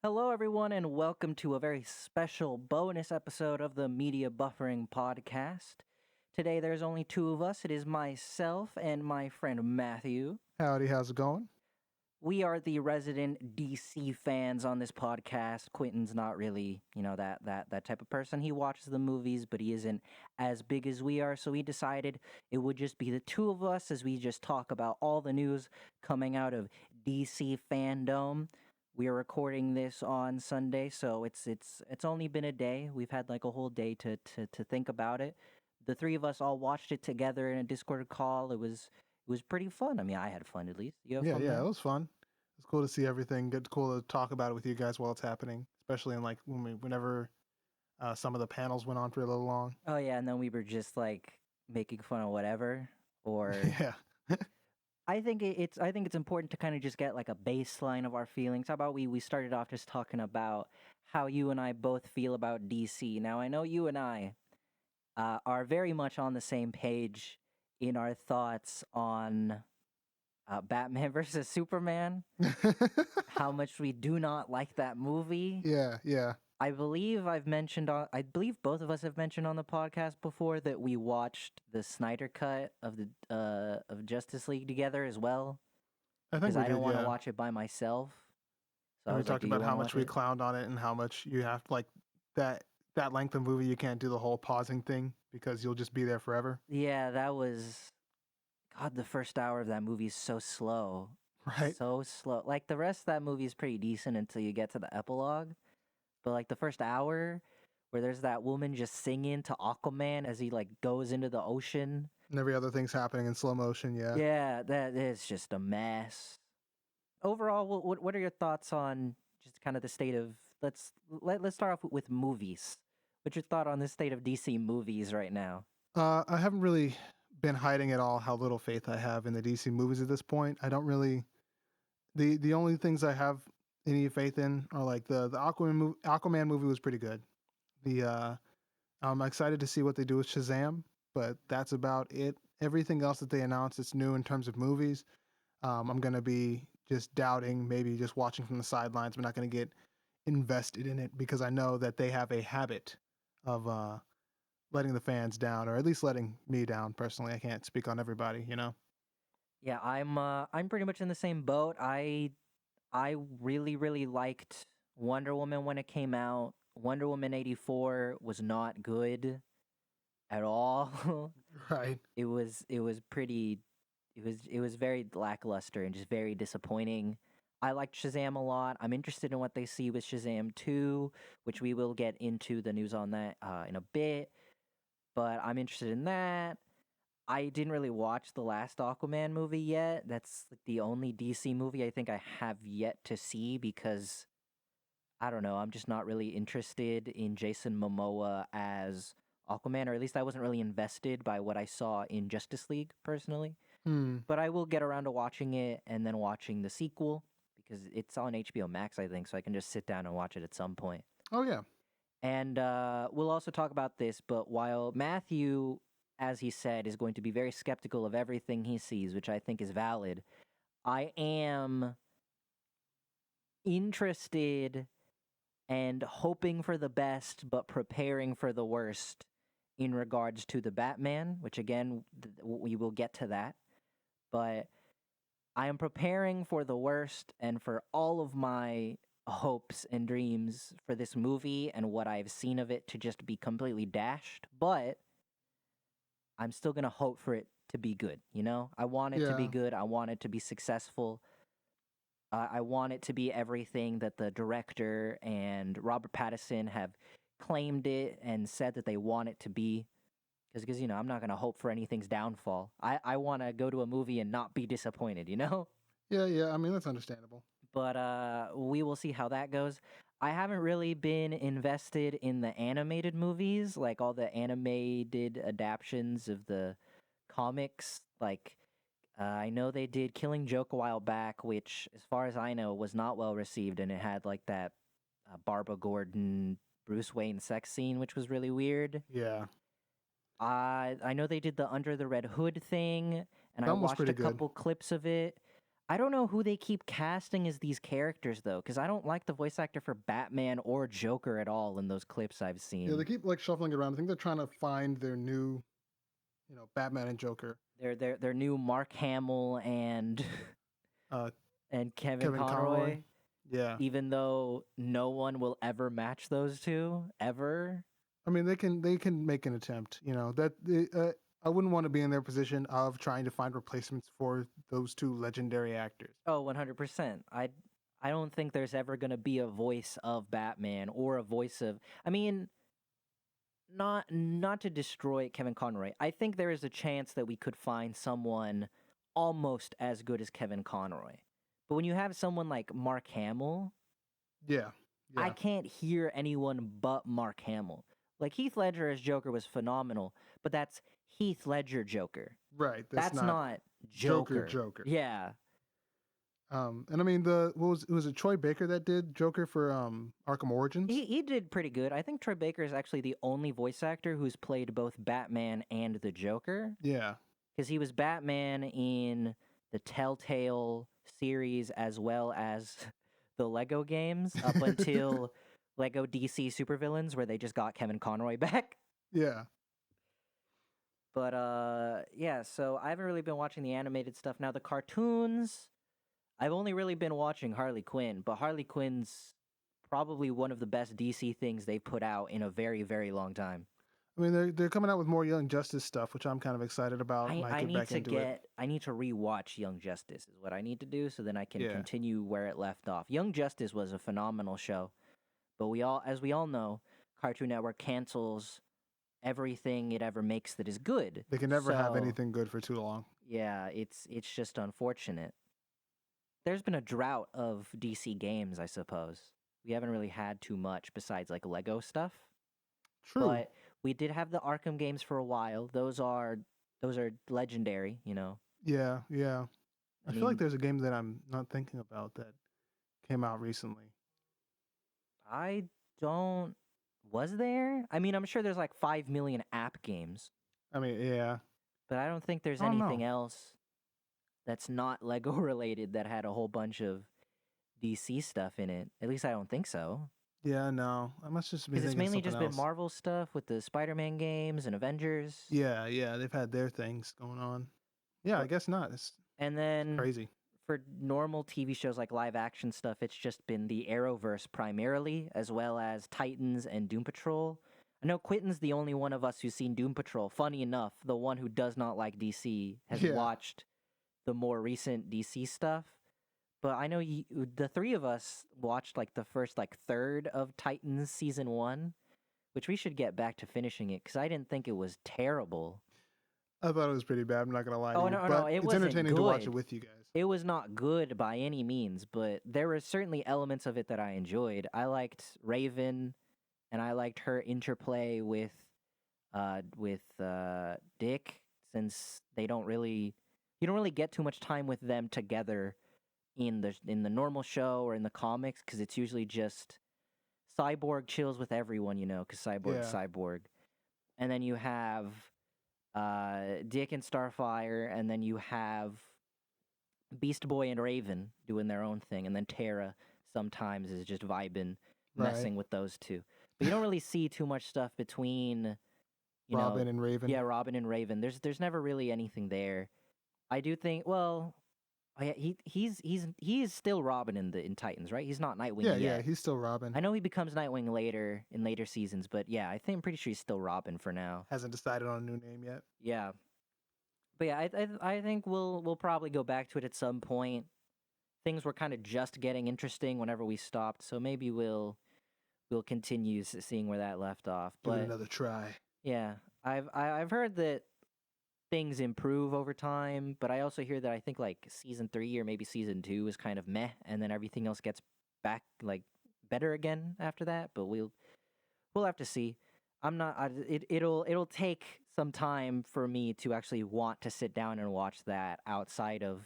Hello, everyone, and welcome to a very special bonus episode of the Media Buffering Podcast. Today, there's only two of us. It is myself and my friend Matthew. Howdy, how's it going? We are the resident DC fans on this podcast. Quentin's not really, that type of person. He watches the movies, but he isn't as big as we are. So we decided it would just be the two of us as we just talk about all the news coming out of DC Fandome. We are recording this on Sunday, so it's only been a day. We've had like a whole day to think about it. The three of us all watched it together in a Discord call. It was pretty fun. I mean, I had fun at least. You have Yeah, fun yeah, there? it was fun. It's cool to see everything. Good, cool to talk about it with you guys while it's happening, especially in like whenever some of the panels went on for a little long. Oh yeah, and then we were just like making fun of whatever. Or Yeah, I think it's important to kind of just get like a baseline of our feelings. How about we started off just talking about how you and I both feel about DC. Now I know you and I are very much on the same page in our thoughts on Batman versus Superman. How much we do not like that movie. yeah, yeah. I believe both of us have mentioned on the podcast before that we watched the Snyder cut of the of Justice League together as well I think because we I don't did. want to Yeah, watch it by myself. So I and we was like, talked "Do you about want how to much watch we it?" clowned on it and how much you have like that length of movie. You can't do the whole pausing thing because you'll just be there forever, Yeah, that was God. The first hour of that movie is so slow, right? so slow. Like the rest of that movie is pretty decent until you get to the epilogue. But like the first hour, where there's that woman just singing to Aquaman as he like goes into the ocean. And every other thing's happening in slow motion. Yeah. Yeah, that is just a mess. Overall, what are your thoughts on just kind of the state of let's start off with movies. What's your thought on the state of DC movies right now? I haven't really been hiding at all how little faith I have in the DC movies at this point. I don't really the only things I have any faith in are like the Aquaman movie was pretty good. The I'm excited to see what they do with Shazam, but that's about it. Everything else that they announced that's new in terms of movies, I'm gonna be just doubting, maybe just watching from the sidelines. I'm not gonna get invested in it because I know that they have a habit of letting the fans down, or at least letting me down personally. I can't speak on everybody, you know. Yeah, I'm pretty much in the same boat. I really liked Wonder Woman when it came out. Wonder Woman 84 was not good at all. Right. it was pretty it was very lackluster and just very disappointing. I liked Shazam a lot. I'm interested in what they see with Shazam 2, which we will get into the news on that in a bit, but I'm interested in that. I didn't really watch the last Aquaman movie yet. That's like the only DC movie I think I have yet to see because I don't know, I'm just not really interested in Jason Momoa as Aquaman, or at least I wasn't really invested by what I saw in Justice League personally. Hmm. But I will get around to watching it and then watching the sequel because it's on HBO Max, I think, so I can just sit down and watch it at some point. Oh yeah. And we'll also talk about this, but while Matthew, as he said, is going to be very skeptical of everything he sees, which I think is valid, I am interested and hoping for the best, but preparing for the worst in regards to the Batman, which again, we will get to that. But I am preparing for the worst and for all of my hopes and dreams for this movie and what I've seen of it to just be completely dashed. But I'm still going to hope for it to be good. You know, I want it to be Yeah. good. I want it to be successful. I want it to be everything that the director and Robert Pattinson have claimed it and said that they want it to be. Because I'm not going to hope for anything's downfall. I want to go to a movie and not be disappointed, you know? Yeah, yeah. I mean, that's understandable. But we will see how that goes. I haven't really been invested in the animated movies, like all the animated adaptions of the comics. Like, I know they did Killing Joke a while back, which, as far as I know, was not well received, and it had like that Barbara Gordon, Bruce Wayne sex scene, which was really weird. Yeah. I know they did the Under the Red Hood thing, and I That one was watched pretty a good. couple clips of it. I don't know who they keep casting as these characters though, because I don't like the voice actor for Batman or Joker at all in those clips I've Yeah, they seen. keep like shuffling it around. I think they're trying to find their new, Batman and Joker. Their new Mark Hamill and Uh, and Kevin Kevin Conroy. Conroy, Yeah, even though no one will ever match those two ever. I mean they can make an attempt. I wouldn't want to be in their position of trying to find replacements for those two legendary actors. Oh, 100%. I don't think there's ever going to be a voice of Batman or a voice of I mean, not to destroy Kevin Conroy. I think there is a chance that we could find someone almost as good as Kevin Conroy. But when you have someone like Mark Hamill, Yeah, I yeah, can't hear anyone but Mark Hamill. Like Heath Ledger as Joker was phenomenal, but that's Heath Ledger Joker. right. That's That's not not Joker. Joker. Joker. Yeah. And I mean the what was it Troy Baker that did Joker for Arkham Origins? He did pretty good. I think Troy Baker is actually the only voice actor who's played both Batman and the Joker. Yeah, Because he was Batman in the Telltale series as well as the Lego games up until Lego DC Supervillains, where they just got Kevin Conroy back. yeah. But yeah, so I haven't really been watching the animated stuff. Now the cartoons, I've only really been watching Harley Quinn, but Harley Quinn's probably one of the best DC things they've put out in a very, very long time. I mean they're coming out with more Young Justice stuff, which I'm kind of excited about. Might I get need back to into it. I need to rewatch Young Justice is what I need to do so then I can Yeah, continue where it left off. Young Justice was a phenomenal show, but as we all know, Cartoon Network cancels everything it ever makes that is good. they can never have So, anything good for too long. yeah, it's just unfortunate. There's been a drought of DC games, I suppose. We haven't really had too much besides like Lego stuff, True. but we did have the Arkham games for a while. Those are legendary, you know. Yeah, yeah. I I feel like mean, there's a game that I'm not thinking about that came out recently. I don't. Was there? I mean, I'm sure there's like 5 million app games, I mean, yeah. but I don't think there's I don't anything know. else that's not Lego related that had a whole bunch of DC stuff in it. At least I don't think so. Yeah, no. I must just be Because it's thinking of mainly something just been else. Marvel stuff with the Spider Man games and Avengers. Yeah, yeah. They've had their things going on. Yeah, I But, guess not. and It's then crazy. for normal TV shows like live action stuff, it's just been the Arrowverse primarily, as well as Titans and Doom Patrol. I know Quentin's the only one of us who's seen Doom Patrol. Funny enough, the one who does not like DC has Yeah, watched the more recent DC stuff. But I know the three of us watched like the first like third of Titans season 1, which we should get back to finishing it because I didn't think it was terrible. I thought it was pretty bad. I'm not gonna lie to Oh you, no, no, but it it's wasn't entertaining to watch it good. with you guys. It was not good by any means, but there were certainly elements of it that I enjoyed. I liked Raven, and I liked her interplay with Dick, since you don't really get too much time with them together in the normal show or in the comics because it's usually just Cyborg chills with everyone, because Cyborg's Yeah, Cyborg, and then you have Dick and Starfire, and then you have Beast Boy and Raven doing their own thing, and then Terra sometimes is just vibing, right. messing with those two. But you don't really see too much stuff between, you know, Robin and Raven. yeah, Robin and Raven. There's never really anything there. I do think, well, oh yeah, he is still Robin in Titans, right? He's not Nightwing Yeah, yeah. yet. He's still Robin. I know he becomes Nightwing later in later seasons, but yeah, I'm pretty sure he's still Robin for now. Hasn't decided on a new name yet. Yeah, but yeah, I think we'll probably go back to it at some point. Things were kind of just getting interesting whenever we stopped, so maybe we'll continue seeing where that left off. Give it But another try. yeah, I've heard that things improve over time, but I also hear that I think like season 3 or maybe season 2 is kind of meh, and then everything else gets back like better again after that. But we'll have to see. I'm not. It'll take some time for me to actually want to sit down and watch that outside of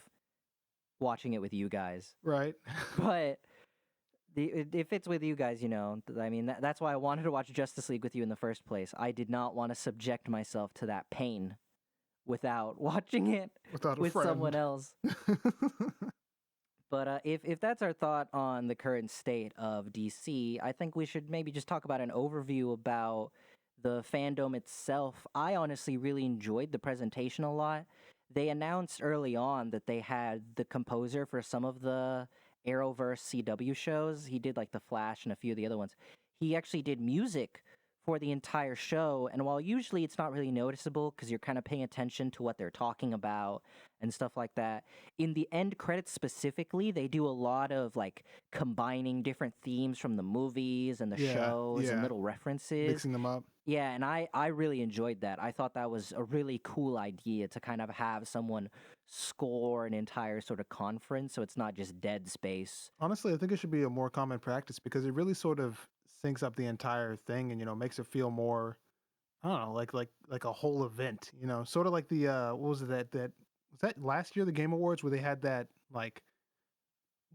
watching it with you guys. Right. But if it's with you guys, I mean, that's why I wanted to watch Justice League with you in the first place. I did not want to subject myself to that pain without watching it Without a with someone friend. else. But if that's our thought on the current state of DC, I think we should maybe just talk about an overview about the fandom itself. I honestly really enjoyed the presentation a lot. They announced early on that they had the composer for some of the Arrowverse CW shows. He did like The Flash and a few of the other ones. He actually did music for the entire show. And while usually it's not really noticeable because you're kind of paying attention to what they're talking about and stuff like that, in the end credits specifically, they do a lot of like combining different themes from the movies and the Yeah, shows and yeah, little references. mixing them up. Yeah, and I really enjoyed that. I thought that was a really cool idea to kind of have someone score an entire sort of conference so it's not just dead space. Honestly, I think it should be a more common practice because it really sort of syncs up the entire thing and makes it feel more, I don't know, like a whole event, sort of like the what was it that was that last year, the Game Awards, where they had that, like,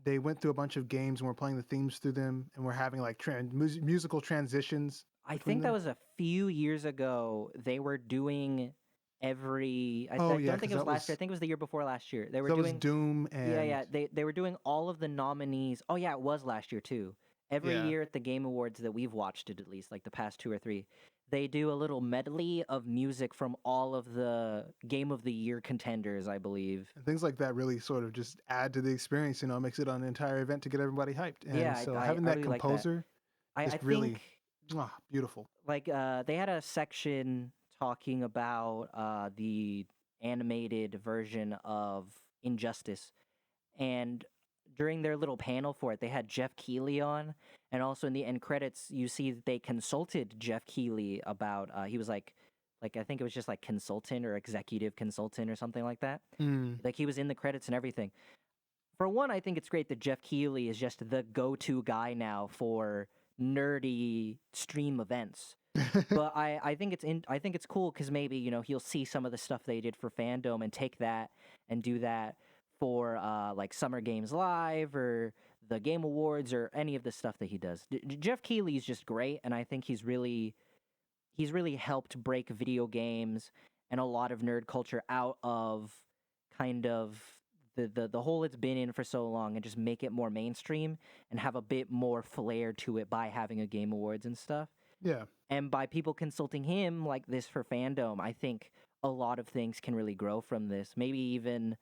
they went through a bunch of games and we're playing the themes through them and we're having like musical transitions I between think that them. was a few years ago. They were doing Oh I yeah, don't think because it was last year. I think it was the year before last year. They were that was doing Doom Yeah, and yeah. They were doing all of the nominees. Oh yeah, it was last year too. Every yeah. year at the Game Awards that we've watched it, at least like the past two or three, they do a little medley of music from all of the Game of the Year contenders, I believe. And things like that really sort of just add to the experience, makes it an entire event to get everybody hyped. Yeah, And so having I that really like that. composer I just think really beautiful. like they had a section talking about the animated version of Injustice, and during their little panel for it, they had Jeff Keighley on, and also in the end credits, you see that they consulted Jeff Keighley about. He was like I think it was just like consultant or executive consultant or something like that. Mm. Like he was in the credits and everything. For one, I think it's great that Jeff Keighley is just the go-to guy now for nerdy stream events. But I think it's cool because maybe he'll see some of the stuff they did for Fandom and take that and do that for like Summer Games Live or the Game Awards or any of the stuff that he does. Jeff Keighley is just great, and I think he's really helped break video games and a lot of nerd culture out of kind of the hole it's been in for so long and just make it more mainstream and have a bit more flair to it by having a Game Awards and stuff. Yeah. And by people consulting him like this for Fandom, I think a lot of things can really grow from this. Maybe even,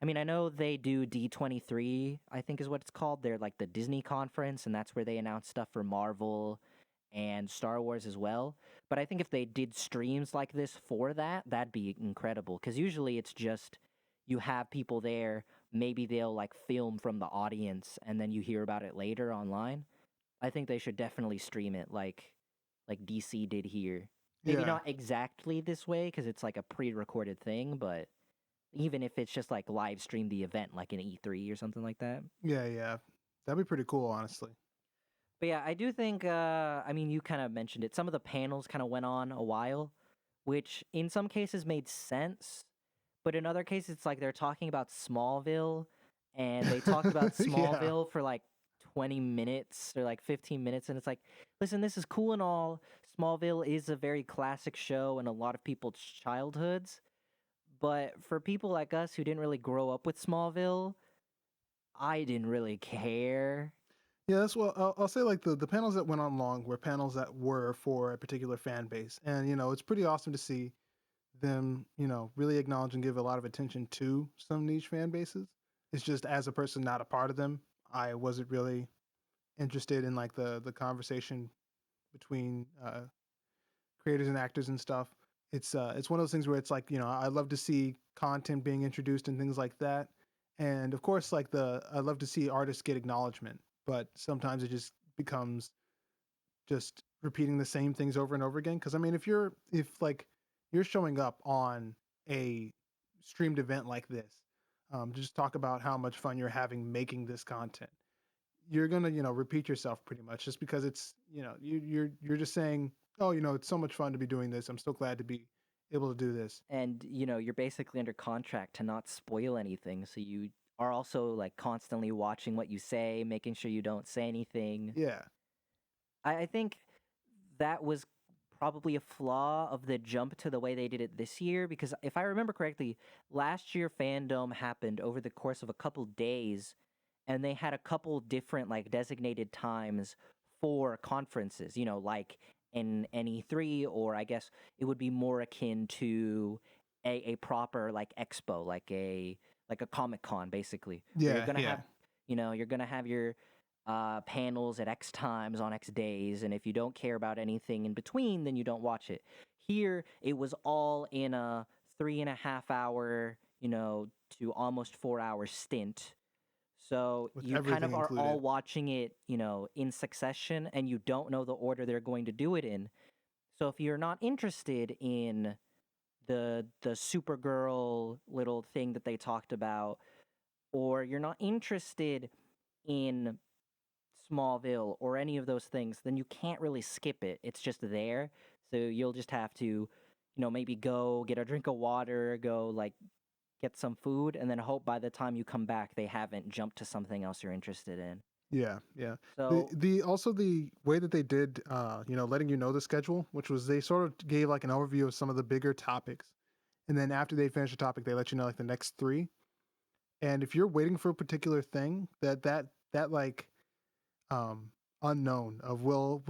I mean, I know they do D23, I think is what it's called. They're like the Disney conference, and that's where they announce stuff for Marvel and Star Wars as well. But I think if they did streams like this for that, that'd be incredible. Because usually it's just you have people there, maybe they'll like film from the audience, and then you hear about it later online. I think they should definitely stream it like DC did here. Maybe Yeah. not exactly this way because it's like a pre-recorded thing, but even if it's just like live stream the event like an E3 or something like that. Yeah. Yeah. That'd be pretty cool, honestly. But yeah, I do think I mean you kind of mentioned it. Some of the panels kind of went on a while, which in some cases made sense, but in other cases it's like they're talking about Smallville and they talked about Yeah. Smallville for like 20 minutes or like 15 minutes and it's like, listen, this is cool and all. Smallville is a very classic show in a lot of people's childhoods, but for people like us who didn't really grow up with Smallville, I didn't really care. Yeah, that's what I'll say. Like the panels that went on long were panels that were for a particular fan base, and it's pretty awesome to see them, really acknowledge and give a lot of attention to some niche fan bases. It's just as a person not a part of them, I wasn't really interested in like the conversation between creators and actors and stuff. It's one of those things where it's like I love to see content being introduced and things like that, and of course like I love to see artists get acknowledgement, but sometimes it just becomes just repeating the same things over and over again. Because I mean, if like you're showing up on a streamed event like this, just talk about how much fun you're having making this content. You're gonna repeat yourself pretty much just because it's you're just saying, oh, it's so much fun to be doing this. I'm so glad to be able to do this. And you're basically under contract to not spoil anything, so you are also like constantly watching what you say, making sure you don't say anything. Yeah. I think that was probably a flaw of the jump to the way they did it this year, because if I remember correctly, last year Fandome happened over the course of a couple days, and they had a couple different like designated times for conferences, you know, like in NE3, or I guess it would be more akin to a proper like expo, like a Comic Con basically, where you're Yeah, gonna yeah, have, you know, you're gonna have your panels at X times on X days, and if you don't care about anything in between, then you don't watch it. Here, it was all in a 3.5 hour, you know, to almost 4 hour stint. So with you kind everything of are all included. watching it, you know, in succession, and you don't know the order they're going to do it in. So if you're not interested in the Supergirl little thing that they talked about, or you're not interested in Smallville or any of those things, then you can't really skip it. It's just there. So you'll just have to, you know, maybe go get a drink of water, go like get some food, and then hope by the time you come back they haven't jumped to something else you're interested in. Yeah, yeah. So The also the way that they did, letting you know the schedule, which was they sort of gave like an overview of some of the bigger topics, and then after they finish a topic, they let you know like the next three. And if you're waiting for a particular thing, that like um unknown of will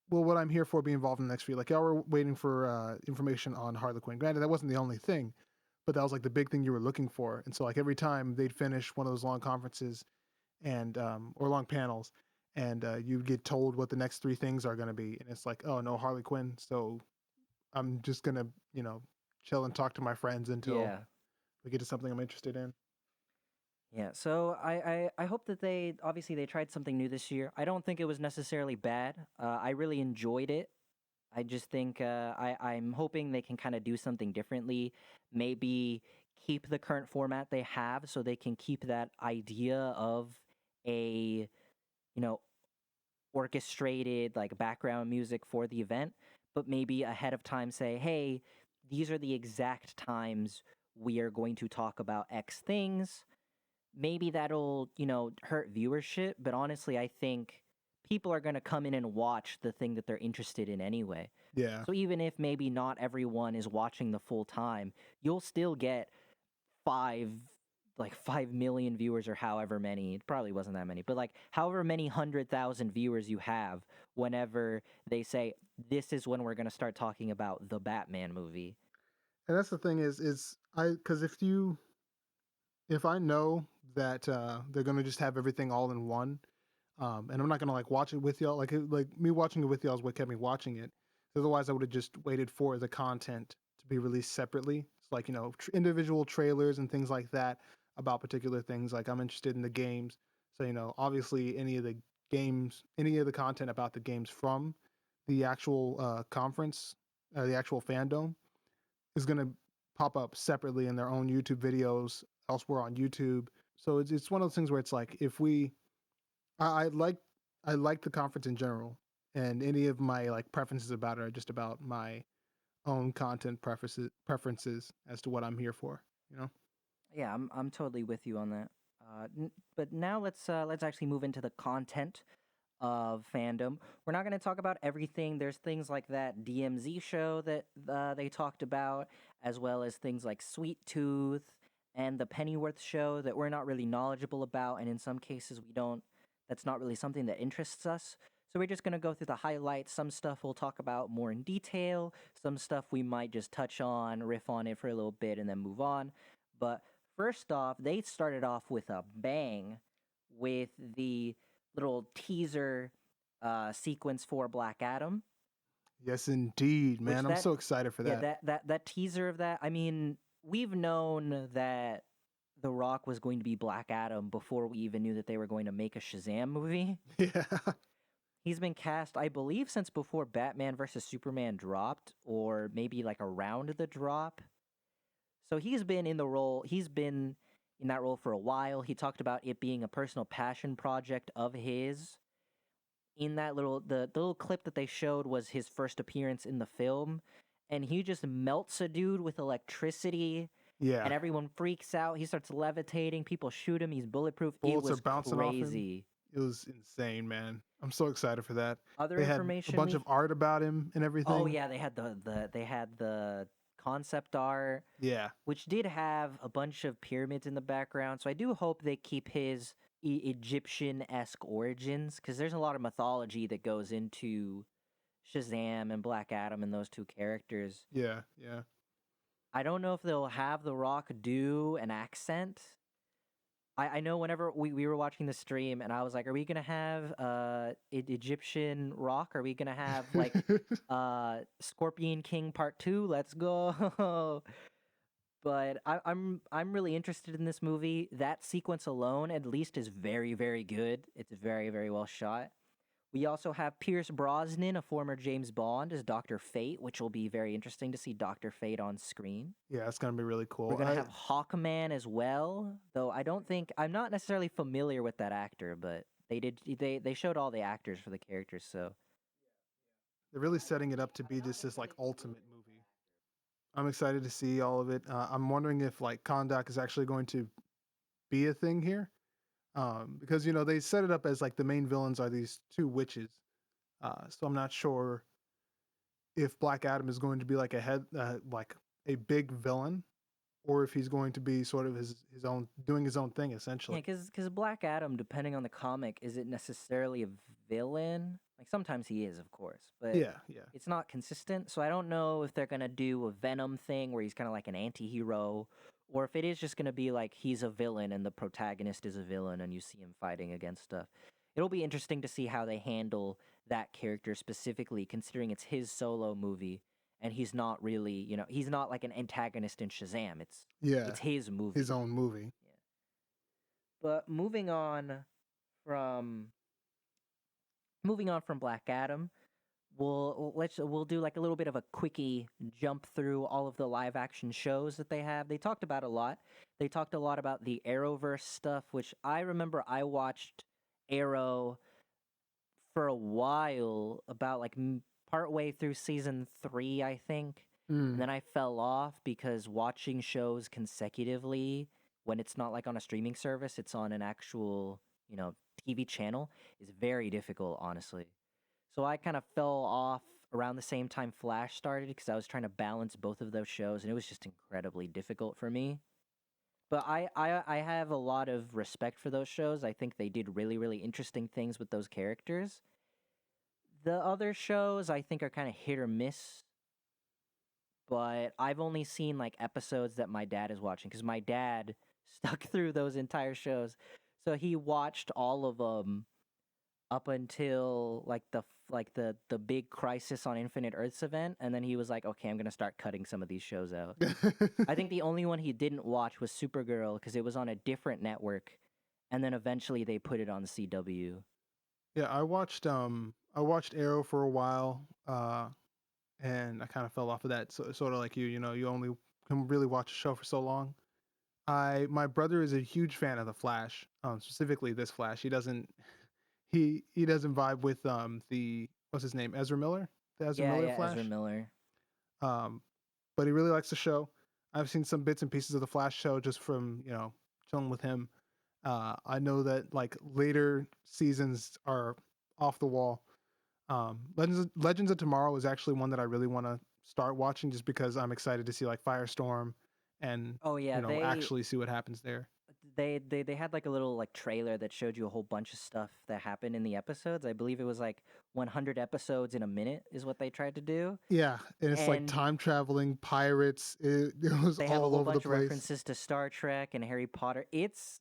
what I'm here for be involved in the next few. Like y'all were waiting for information on Harley Quinn. Granted, that wasn't the only thing, but that was like the big thing you were looking for. And so like every time they'd finish one of those long conferences and or long panels, and you get told what the next three things are going to be, and it's like, oh no, Harley Quinn. So I'm just gonna chill and talk to my friends until yeah. we get to something I'm interested in. Yeah, so I hope that they obviously they tried something new this year. I don't think it was necessarily bad. I really enjoyed it. I just think I'm hoping they can kind of do something differently. Maybe keep the current format they have, so they can keep that idea of a, you know, orchestrated like background music for the event, but maybe ahead of time say, hey, these are the exact times we are going to talk about X things. Maybe that'll, you know, hurt viewership, but honestly, I think people are going to come in and watch the thing that they're interested in anyway. Yeah, So even if maybe not everyone is watching the full time, you'll still get five, like 5 million viewers or however many. It probably wasn't that many, but like however many 100,000 viewers you have whenever they say, this is when we're going to start talking about the Batman movie. and that's the thing is I because if I know that they're gonna just have everything all in one, and I'm not gonna like watch it with y'all. Like me watching it with y'all is what kept me watching it. Otherwise, I would have just waited for the content to be released separately. It's like individual trailers and things like that about particular things. Like I'm interested in the games, so obviously any of the content about the games from the actual conference, the actual fandom, is gonna pop up separately in their own YouTube videos elsewhere on YouTube. So it's one of those things where it's like if we I like I like the conference in general, and any of my like preferences about it are just about my own content preferences as to what I'm here for. You know? Yeah, I'm totally with you on that. But now let's actually move into the content of Fandom. We're not going to talk about everything. There's things like that DMZ show that they talked about, as well as things like Sweet Tooth and the Pennyworth show that we're not really knowledgeable about, and in some cases we don't. That's not really something that interests us. So we're just going to go through the highlights. Some stuff we'll talk about more in detail. Some stuff we might just touch on, riff on it for a little bit, and then move on. But first off, they started off with a bang with the little teaser sequence for Black Adam, Yes, indeed, which man. I'm so excited for yeah, that. that teaser of that. I mean, we've known that The Rock was going to be Black Adam before we even knew that they were going to make a Shazam movie. Yeah, He's been cast, I believe, since before Batman versus Superman dropped, or maybe like around the drop. So he's been in the role. He's been in that role for a while. He talked about it being a personal passion project of his. In that the little clip that they showed was his first appearance in the film, and he just melts a dude with electricity, yeah. and everyone freaks out. He starts levitating. People shoot him. He's bulletproof. It Bullets are was bouncing off him. crazy. It was insane, man. I'm so excited for that. Other They had a information bunch we of art about him and Oh everything. yeah, they had the concept art, Yeah. which did have a bunch of pyramids in the background. So I do hope they keep his Egyptian-esque origins, because there's a lot of mythology that goes into Shazam and Black Adam and those two characters. Yeah. Yeah. I don't know if they'll have The Rock do an accent. I know whenever we were watching the stream and I was like, are we gonna have Egyptian Rock? Are we gonna have like Scorpion King Part 2? Let's go. But I'm really interested in this movie. That sequence alone, at least, is very, very good. It's very, very well shot. We also have Pierce Brosnan, a former James Bond, as Dr. Fate, which will be very interesting to see Dr. Fate on screen. Yeah, it's gonna be really We're cool. gonna have Hawkman as well, though I'm not necessarily familiar with that actor, but they showed all the actors for the characters, so They're really setting it up to be just this like ultimate movie. I'm excited to see all of it. I'm wondering if like Kondak is actually going to be a thing here, because they set it up as like the main villains are these two witches. So I'm not sure if Black Adam is going to be like like a big villain, or if he's going to be sort of his own doing his own thing yeah, essentially. because Black Adam, depending on the comic, isn't necessarily a villain. Like sometimes he is, of course, but Yeah, yeah, it's not consistent. So I don't know if they're gonna do a Venom thing where he's kind of like an anti-hero, or if it is just gonna be like he's a villain and the protagonist is a villain and you see him fighting against stuff. It'll be interesting to see how they handle that character specifically, considering it's his solo movie and he's not really, he's not like an antagonist in Shazam. yeah. It's his His movie. own movie. Yeah. But from moving on from Black Adam, we'll do like a little bit of a quickie jump through all of the live action shows that they have. They talked about a lot. They talked a lot about the Arrowverse stuff, which I remember I watched Arrow for a while, about like partway through season 3, I think. And Mm, then I fell off because watching shows consecutively when it's not like on a streaming service, it's on an actual, TV channel, is very difficult, honestly. So I kind of fell off around the same time Flash started because I was trying to balance both of those shows and it was just incredibly difficult for me. But I have a lot of respect for those shows. I think they did really, really interesting things with those characters. The other shows I think are kind of hit or miss, but I've only seen like episodes that my dad is watching because my dad stuck through those entire shows. So he watched all of them up until like the big Crisis on Infinite Earths event, and then he was like, "Okay, I'm gonna start cutting some of these shows out." I think the only one he didn't watch was Supergirl because it was on a different network, and then eventually they put it on the CW. yeah, I watched Arrow for a while, and I kind of fell off of that. So, sort of like you only can really watch a show for so long. My brother is a huge fan of the Flash, specifically this Flash. He doesn't vibe with the what's his name, Ezra Miller, the Ezra Yeah, Miller yeah, Ezra Flash. Miller. Um, but he really likes the show. I've seen some bits and pieces of the Flash show just from chilling with him. I know that like later seasons are off the wall. Legends of Tomorrow is actually one that I really want to start watching just because I'm excited to see like Firestorm and Oh yeah, actually see what happens there. they had like a little like trailer that showed you a whole bunch of stuff that happened in the episodes. I believe it was like 100 episodes in a minute is what they tried to do. Yeah, and it's like And time traveling pirates. It was they have a all whole over the bunch of place. references to Star Trek and Harry Potter. It's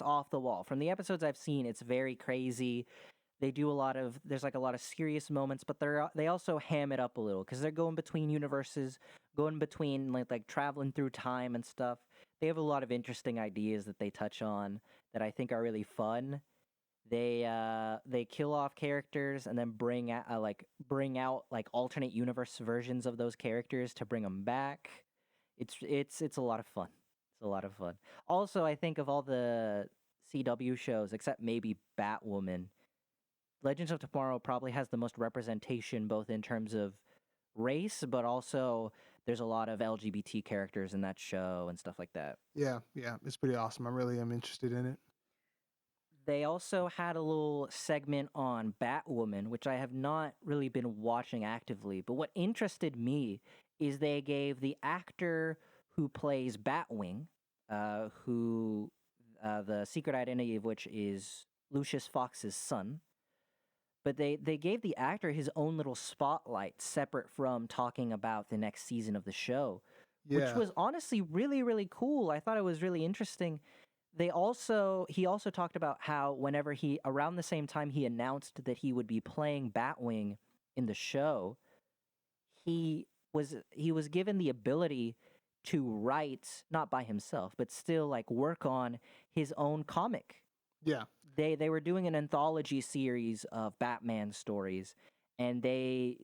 off the wall. From the episodes I've seen, it's very crazy. They do a lot of there's like a lot of serious moments, but they also ham it up a little because they're going between universes, going between like traveling through time and stuff. They have a lot of interesting ideas that they touch on that I think are really fun. They kill off characters and then bring out like alternate universe versions of those characters to bring them back. It's a lot of fun. It's a lot of fun. Also, I think of all the CW shows except maybe Batwoman, Legends of Tomorrow probably has the most representation both in terms of race, but also there's a lot of LGBT characters in that show and stuff like that. Yeah, yeah, it's pretty awesome. I really am interested in it. They also had a little segment on Batwoman, which I have not really been watching actively. But what interested me is they gave the actor who plays Batwing, who the secret identity of which is Lucius Fox's son. But they gave the actor his own little spotlight separate from talking about the next season of the show, which Yeah, was honestly really, really cool. I thought it was really interesting. He also talked about how whenever he around the same time he announced that he would be playing Batwing in the show, he was given the ability to write, not by himself, but still like work on his own comic. yeah. They were doing an anthology series of Batman stories, and they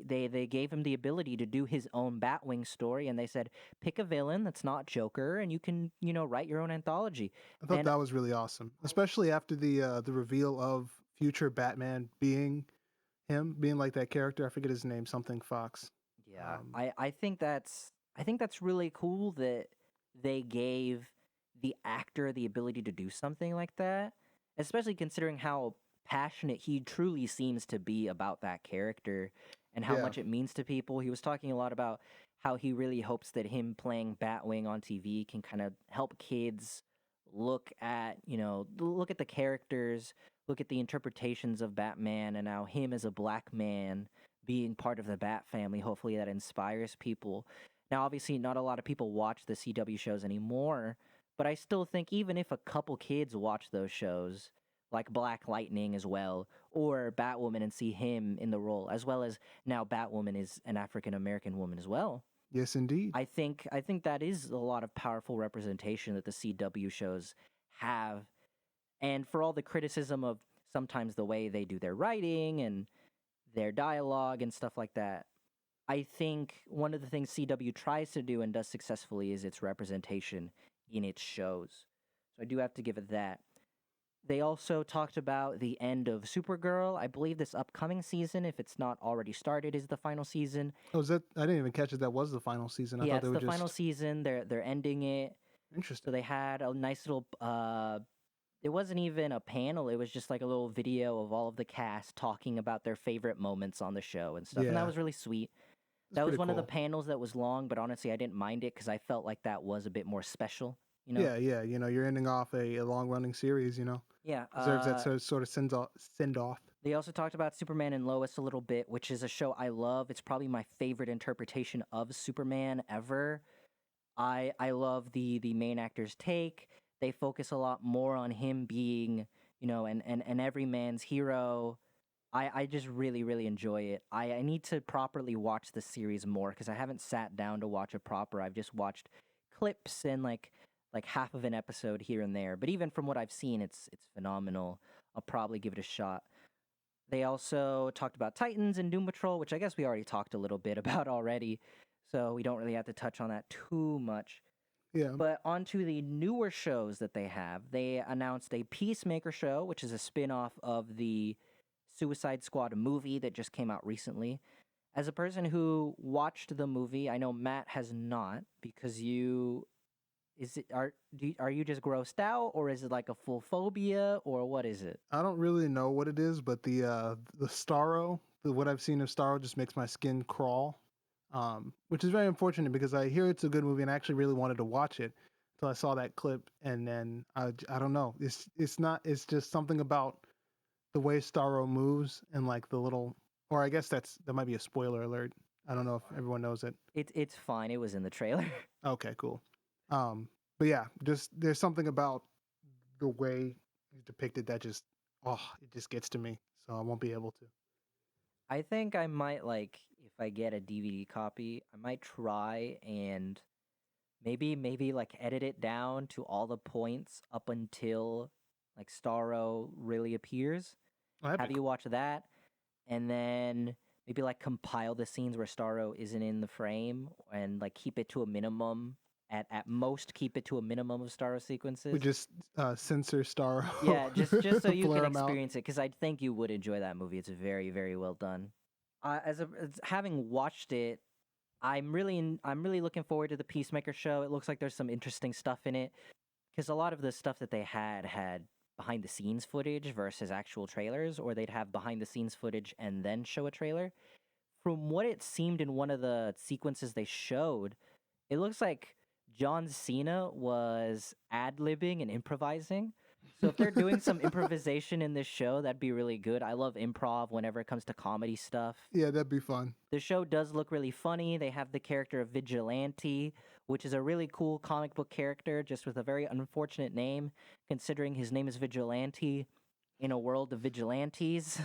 gave him the ability to do his own Batwing story, and they said pick a villain that's not Joker, and you can write your own anthology. I thought And that was really awesome, especially after the reveal of future Batman being him, being like that character. I forget his name, something Fox. yeah, I think that's really cool that they gave the actor the ability to do something like that, especially considering how passionate he truly seems to be about that character and how Yeah, much it means to people. He was talking a lot about how he really hopes that him playing Batwing on TV can kind of help kids look at the characters, look at the interpretations of Batman and how him as a black man being part of the Bat family. Hopefully, that inspires people. Now, obviously, not a lot of people watch the CW shows anymore, but I still think even if a couple kids watch those shows, like Black Lightning as well, or Batwoman, and see him in the role, as well as now Batwoman is an African American woman as well. yes, indeed. I think that is a lot of powerful representation that the CW shows have, and for all the criticism of sometimes the way they do their writing and their dialogue and stuff like that. I think one of the things CW tries to do and does successfully is its representation in its shows. So I do have to give it that. They also talked about the end of Supergirl. I believe this upcoming season, if it's not already started, is the final season. Oh, was that? I didn't even catch it. That was the final season. I Yeah, thought they it's were the final just season. They're ending it. So interesting. they had a nice little it wasn't even a panel, it was just like a little video of all of the cast talking about their favorite moments on the show and stuff. And that Yeah, was really sweet. it's That was pretty one of the cool. panels that was long, but honestly, I didn't mind it because I felt like that was a bit more special, you know? Yeah, yeah. You're ending off a long running series. Yeah. Deserves that sort of send off. They also talked about Superman and Lois a little bit, which is a show I love. It's probably my favorite interpretation of Superman ever. I love the main actor's take. They focus a lot more on him being, an everyman's hero. I just really, really enjoy it. I need to properly watch the series more because I haven't sat down to watch it proper. I've just watched clips and like half of an episode here and there. But even from what I've seen, it's phenomenal. I'll probably give it a shot. They also talked about Titans and Doom Patrol, which I guess we already talked a little bit about already. So we don't really have to touch on that too much. Yeah. But onto the newer shows that they have. They announced a Peacemaker show, which is a spin off of the Suicide Squad movie that just came out recently. As a person who watched the movie, I know Matt has not because you is it are you just grossed out, or is it like a full phobia, or what is it? I don't really know what it is, but the Starro, what I've seen of Starro just makes my skin crawl. Which is very unfortunate because I hear it's a good movie and I actually really wanted to watch it until I saw that clip, and then I don't know. It's just something about the way Starro moves and like the little, or I guess that might be a spoiler alert. I don't know if everyone knows it. It's fine. It was in the trailer. Okay, cool. But yeah, just there's something about the way he's depicted that just it just gets to me. So I won't be able to. I think I might like if I get a DVD copy, I might try and maybe like edit it down to all the points up until like Starro really appears. Oh, that'd be Have you cool. watch that, and then maybe like compile the scenes where Starro isn't in the frame and like keep it to a minimum. At most, keep it to a minimum of Starro We sequences. just censor Starro, Yeah, just so you blur can him out. experience it, because I think you would enjoy that movie. It's very, very well done. As having watched it, I'm really looking forward to the Peacemaker show. It looks like there's some interesting stuff in it because a lot of the stuff that they had behind the scenes footage versus actual trailers, or they'd have behind the scenes footage and then show a trailer. From what it seemed in one of the sequences they showed, it looks like John Cena was ad-libbing and improvising. So if they're doing some improvisation in this show, that'd be really good. I love improv whenever it comes to comedy stuff. Yeah, that'd be fun. The show does look really funny. They have the character of Vigilante, which is a really cool comic book character, just with a very unfortunate name, considering his name is Vigilante in a world of vigilantes.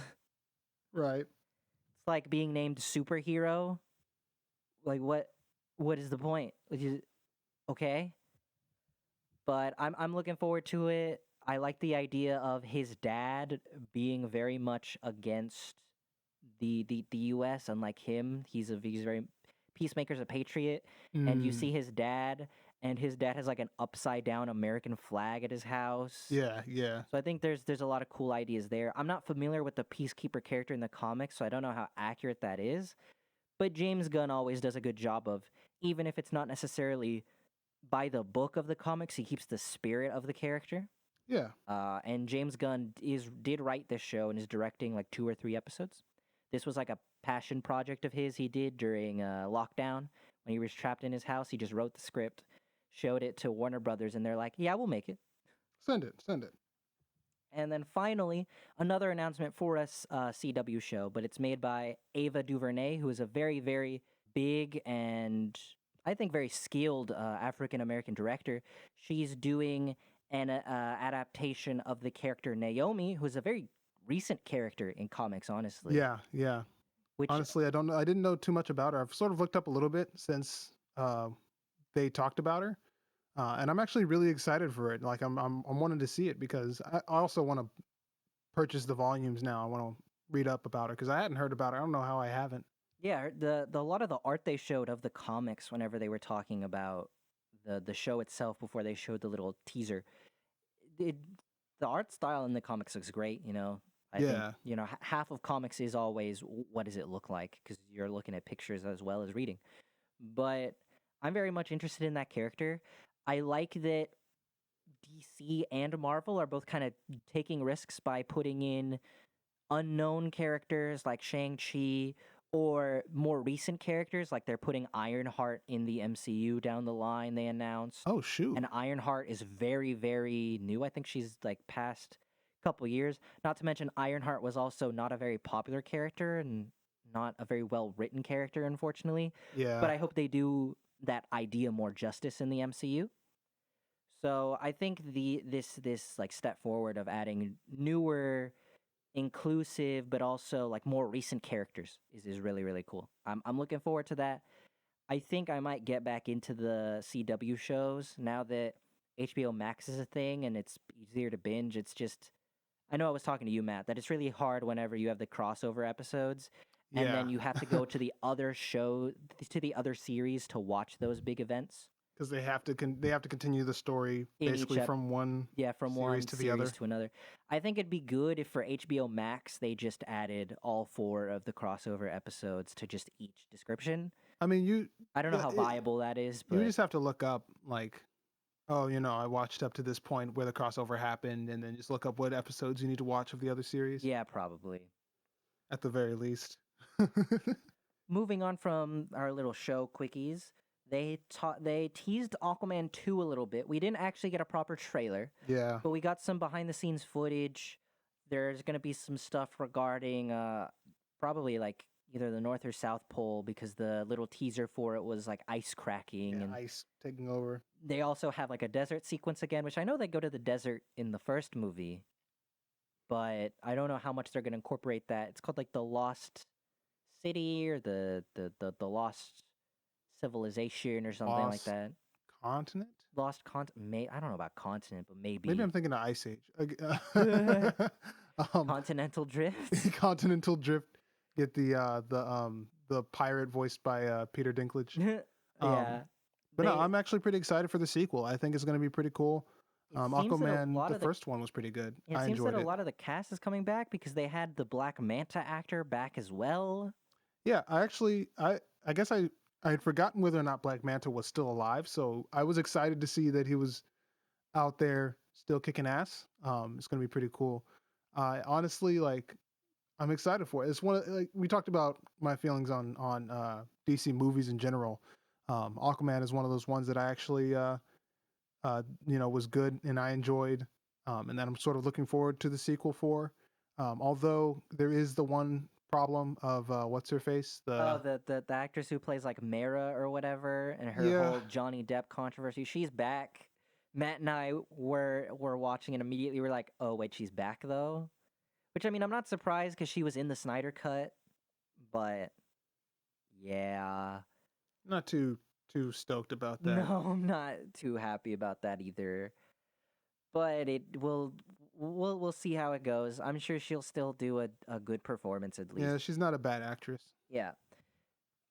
Right. It's like being named superhero. Like what is the point? Okay. But I'm looking forward to it. I like the idea of his dad being very much against the US. Unlike him, he's very Peacemaker's a patriot, and you Mm, see his dad, and his dad has like an upside down American flag at his house. yeah, yeah. So I think there's a lot of cool ideas there. I'm not familiar with the Peacekeeper character in the comics, so I don't know how accurate that is. But James Gunn always does a good job of, even if it's not necessarily by the book of the comics, he keeps the spirit of the character. Yeah. And James Gunn did write this show and is directing like 2 or 3 episodes. This was like a passion project of his he did during lockdown when he was trapped in his house. He just wrote the script, showed it to Warner Brothers, and they're like, "Yeah, we'll make it." Send it. Send it. And then finally, another announcement for us CW show, but it's made by Ava DuVernay, who is a very, very big and I think very skilled African American director. She's doing an adaptation of the character Naomi, who's a very recent character in comics, honestly. Yeah, yeah. Which, Honestly, I don't know. I didn't know too much about her. I've sort of looked up a little bit since they talked about her, and I'm actually really excited for it. Like I'm wanting to see it because I also want to purchase the volumes now. I want to read up about her because I hadn't heard about her. I don't know how I haven't. yeah, the a lot of the art they showed of the comics whenever they were talking about the show itself before they showed the little teaser, it, the art style in the comics looks great. I think Yeah, half of comics is always what does it look like because you're looking at pictures as well as reading. But I'm very much interested in that character. I like that DC and Marvel are both kind of taking risks by putting in unknown characters like Shang-Chi or more recent characters like they're putting Ironheart in the MCU down the line they announced. oh shoot. And Ironheart is very very new. I think she's like past a couple years. Not to mention Ironheart was also not a very popular character and not a very well written character unfortunately. But Yeah. I hope they do that idea more justice in the MCU. So I think this like step forward of adding newer inclusive but also like more recent characters is really really cool. I'm looking forward to that. I think I might get back into the CW shows now that HBO Max is a thing and it's easier to binge. It's just I know I was talking to you Matt that it's really hard whenever you have the crossover episodes and Yeah. then you have to go to the other show to the other series to watch those big events Because they have to they have to continue the story in each basically from one yeah, from series one to the series other. to another. I think it'd be good if for HBO Max they just added all 4 of the crossover episodes to just each description. I mean, I don't know the, how it, viable that is, you but just have to look up like, oh, I watched up to this point where the crossover happened, and then just look up what episodes you need to watch of the other series yeah, probably. at the very least. Moving on from our little show quickies, they teased Aquaman 2 a little bit. We didn't actually get a proper trailer, Yeah. but we got some behind the scenes footage. There's going to be some stuff regarding probably like either the North or South Pole because the little teaser for it was like ice cracking Yeah, and ice taking over. they also have like a desert sequence again, which I know they go to the desert in the first movie, but I don't know how much they're going to incorporate that. It's called like the Lost City or the Lost Civilization or something like Lost that. continent? Lost continent. I don't know about continent, but Maybe maybe I'm thinking of Ice Age. um, continental drift. Continental Drift. Get the pirate voiced by Peter Dinklage. Um, Yeah, but no, they. I'm actually pretty excited for the sequel. I think it's going to be pretty cool. It seems that a Aquaman, lot the of the first one was pretty good. it I seems that enjoyed a it. lot of the cast is coming back because they had the Black Manta actor back as well. Yeah, I guess I had forgotten whether or not Black Manta was still alive, so I was excited to see that he was out there still kicking ass. It's gonna be pretty cool. Honestly, like I'm excited for it. It's one of, like we talked about my feelings on DC movies in general. Aquaman is one of those ones that I actually was good and I enjoyed, and that I'm sort of looking forward to the sequel for. Although there is the one problem of what's her face, Oh, the the actress who plays like Mara or whatever, and her yeah. whole Johnny Depp controversy. She's back. Matt and I were watching and immediately were like, "Oh wait, she's back though." Which I mean, I'm not surprised because she was in the Snyder Cut, but yeah, Not too stoked about that. no, I'm not too happy about that either. But we'll see how it goes. I'm sure she'll still do a good performance at least. Yeah, she's not a bad actress. Yeah.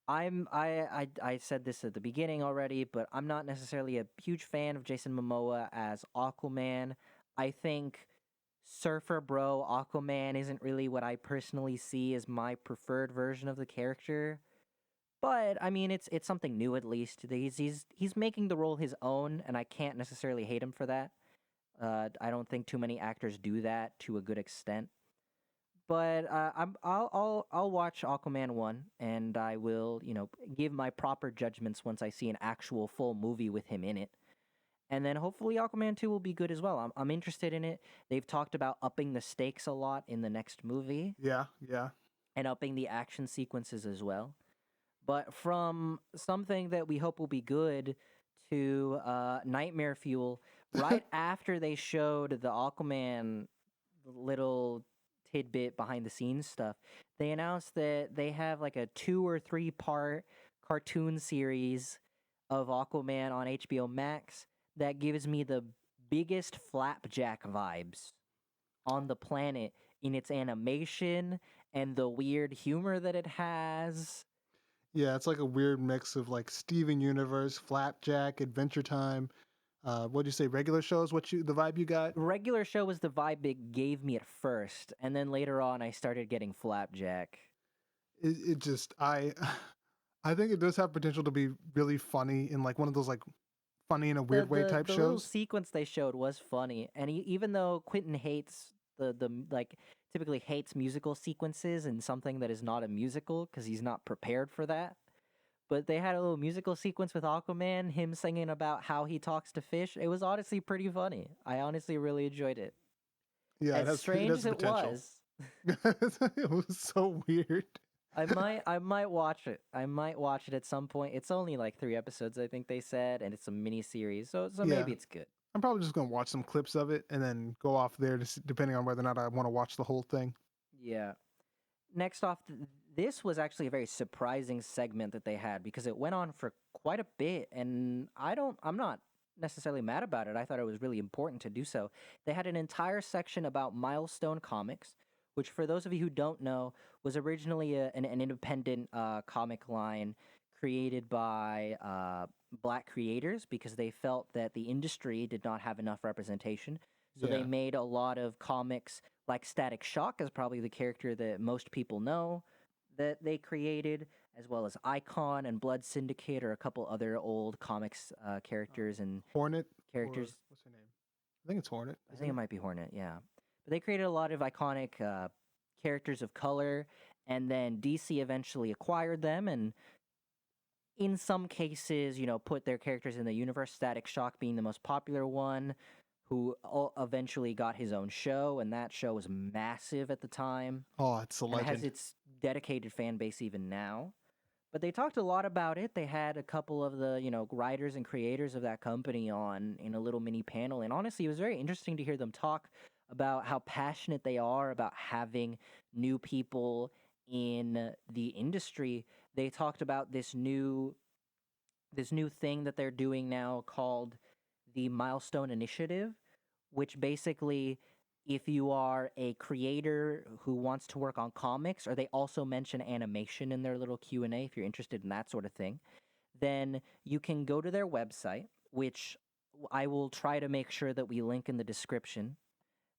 I said this at the beginning already, but I'm not necessarily a huge fan of Jason Momoa as Aquaman. I think Surfer Bro Aquaman isn't really what I personally see as my preferred version of the character. But I mean, it's something new at least. He's making the role his own, and I can't necessarily hate him for that. I don't think too many actors do that to a good extent. But I'll watch Aquaman 1, and I will, give my proper judgments once I see an actual full movie with him in it. And then hopefully Aquaman 2 will be good as well. I'm interested in it. They've talked about upping the stakes a lot in the next movie Yeah, yeah. and upping the action sequences as well. But from something that we hope will be good to Nightmare Fuel, right after they showed the Aquaman little tidbit behind the scenes stuff, they announced that they have like a 2 or 3 part cartoon series of Aquaman on HBO Max that gives me the biggest flapjack vibes on the planet in its animation and the weird humor that it has. Yeah, it's like a weird mix of like Steven Universe, Flapjack, Adventure Time. What do you say? Regular shows? The vibe you got? Regular show was the vibe it gave me at first, and then later on I started getting flapjack. It just I think it does have potential to be really funny in like one of those like funny in a the weird way the type the little shows. sequence they showed was funny, and even though Quentin hates like typically hates musical sequences in something that is not a musical because he's not prepared for that. But they had a little musical sequence with Aquaman, him singing about how he talks to fish. It was honestly pretty funny. I honestly really enjoyed it. Yeah, As it strange has as the it potential. was, It was so weird. I might watch it. I might watch it at some point. It's only like 3 episodes, I think they said, and it's a mini series, so Yeah, maybe it's good. I'm probably just gonna watch some clips of it and then go off there depending on whether or not I want to watch the whole thing. Yeah. Next off, this was actually a very surprising segment that they had because it went on for quite a bit, and I'm not necessarily mad about it. I thought it was really important to do so. They had an entire section about Milestone Comics, which, for those of you who don't know, was originally an independent comic line created by black creators because they felt that the industry did not have enough representation. So they Yeah. made a lot of comics like Static Shock is probably the character that most people know that they created, as well as Icon and Blood Syndicate, or a couple other old comics characters and Hornet or characters. what's her name? I think it's Hornet, I isn't think it it? might be Hornet, yeah. But they created a lot of iconic characters of color, and then DC eventually acquired them, and in some cases, put their characters in the universe. Static Shock being the most popular one, who eventually got his own show, and that show was massive at the time Oh, it's a and has legend. its dedicated fan base even now. But they talked a lot about it. They had a couple of the, writers and creators of that company on in a little mini panel. And honestly, it was very interesting to hear them talk about how passionate they are about having new people in the industry. They talked about this new thing that they're doing now called the Milestone Initiative, which basically, if you are a creator who wants to work on comics, or they also mention animation in their little Q&A if you're interested in that sort of thing, then you can go to their website, which I will try to make sure that we link in the description.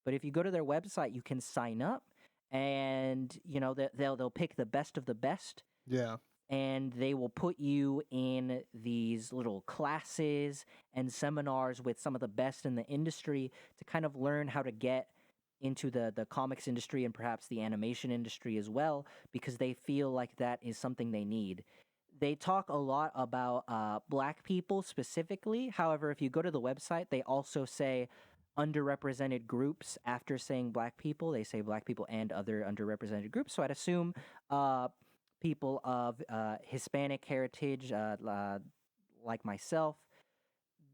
But if you go to their website, you can sign up, and they'll pick the best of the best, Yeah. and they will put you in these little classes and seminars with some of the best in the industry to kind of learn how to get into the comics industry and perhaps the animation industry as well, because they feel like that is something they need. They talk a lot about black people specifically. However, if you go to the website, they also say underrepresented groups. After saying black people, they say black people and other underrepresented groups. So I'd assume uh, people of Hispanic heritage, like myself.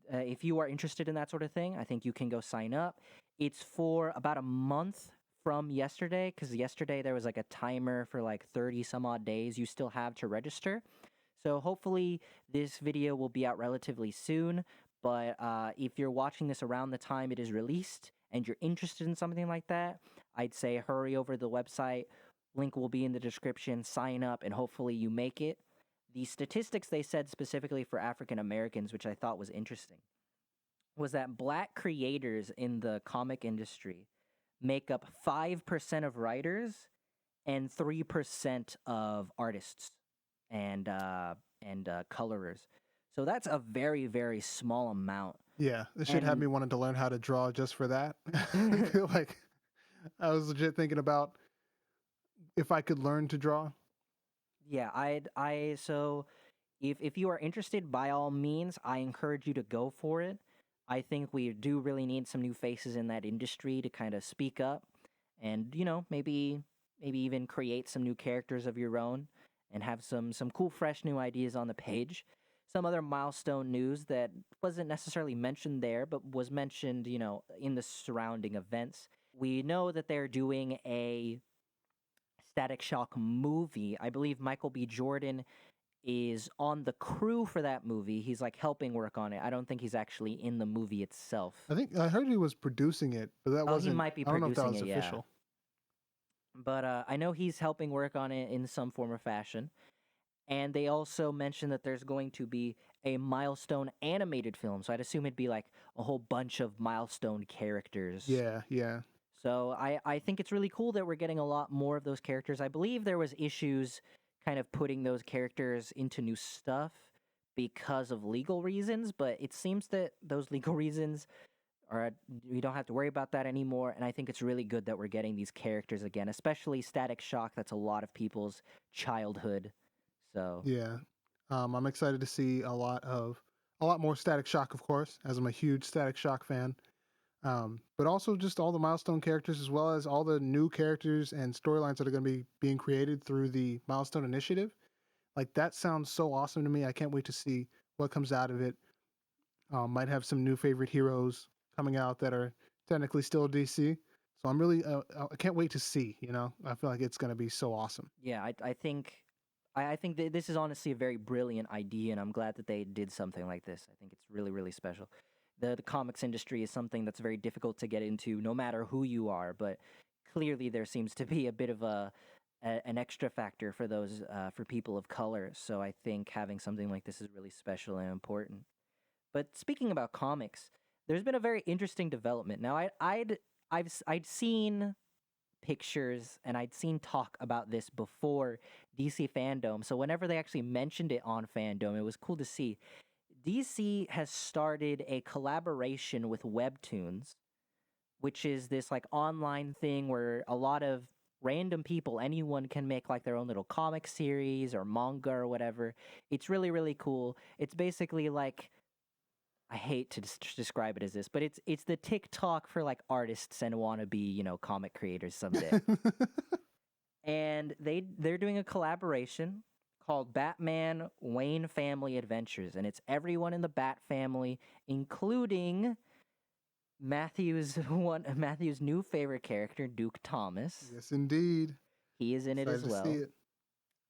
If you are interested in that sort of thing, I think you can go sign up. It's for about a month from yesterday, because yesterday there was like a timer for like 30 some odd days you still have to register. So hopefully this video will be out relatively soon. But if you're watching this around the time it is released and you're interested in something like that, I'd say hurry over to the website. Link will be in the description. Sign up, and hopefully you make it. The statistics they said specifically for African Americans, which I thought was interesting, was that black creators in the comic industry make up 5% of writers and 3% of artists and colorers. So that's a very, very small amount. Yeah, it should have And me wanting to learn how to draw just for that. Like, I was legit thinking about if I could learn to draw. yeah, so if you are interested, by all means, I encourage you to go for it. I think we do really need some new faces in that industry to kind of speak up and, maybe even create some new characters of your own and have some cool fresh new ideas on the page. Some other milestone news that wasn't necessarily mentioned there but was mentioned, in the surrounding events. We know that they're doing a Static Shock movie. I believe Michael B. Jordan is on the crew for that movie. He's like helping work on it. I don't think he's actually in the movie itself. I think I heard he was producing it, but that Oh, he wasn't. might be I don't know if that producing was it, yeah. official. But I know he's helping work on it in some form or fashion. And they also mentioned that there's going to be a milestone animated film. So I'd assume it'd be like a whole bunch of milestone characters. Yeah, yeah. So I think it's really cool that we're getting a lot more of those characters. I believe there was issues kind of putting those characters into new stuff because of legal reasons, but it seems that those legal reasons are we don't have to worry about that anymore. And I think it's really good that we're getting these characters again, especially Static Shock. That's a lot of people's childhood. So Yeah. I'm excited to see a lot more Static Shock, of course, as I'm a huge Static Shock fan. But also just all the milestone characters, as well as all the new characters and storylines that are going to be being created through the milestone initiative. Like, that sounds so awesome to me. I can't wait to see what comes out of it. Might have some new favorite heroes coming out that are technically still DC. So I'm really, I can't wait to see. I feel like it's going to be so awesome. yeah, I think that this is honestly a very brilliant idea, and I'm glad that they did something like this. I think it's really, really special. The comics industry is something that's very difficult to get into, no matter who you are. But clearly, there seems to be a bit of an extra factor for those for people of color. So I think having something like this is really special and important. But speaking about comics, there's been a very interesting development. Now, I'd seen pictures and I'd seen talk about this before DC Fandome. So whenever they actually mentioned it on Fandome, it was cool to see. DC has started a collaboration with Webtoons, which is this like online thing where a lot of random people, anyone can make like their own little comic series or manga or whatever. It's really, really cool. It's basically like I hate to describe it as this, but it's the TikTok for like artists and wannabe, comic creators someday. And they're doing a collaboration called Batman Wayne Family Adventures, and it's everyone in the Bat family, including Matthew's new favorite character, Duke Thomas. Yes, indeed. He is in it Excited as to see well. it.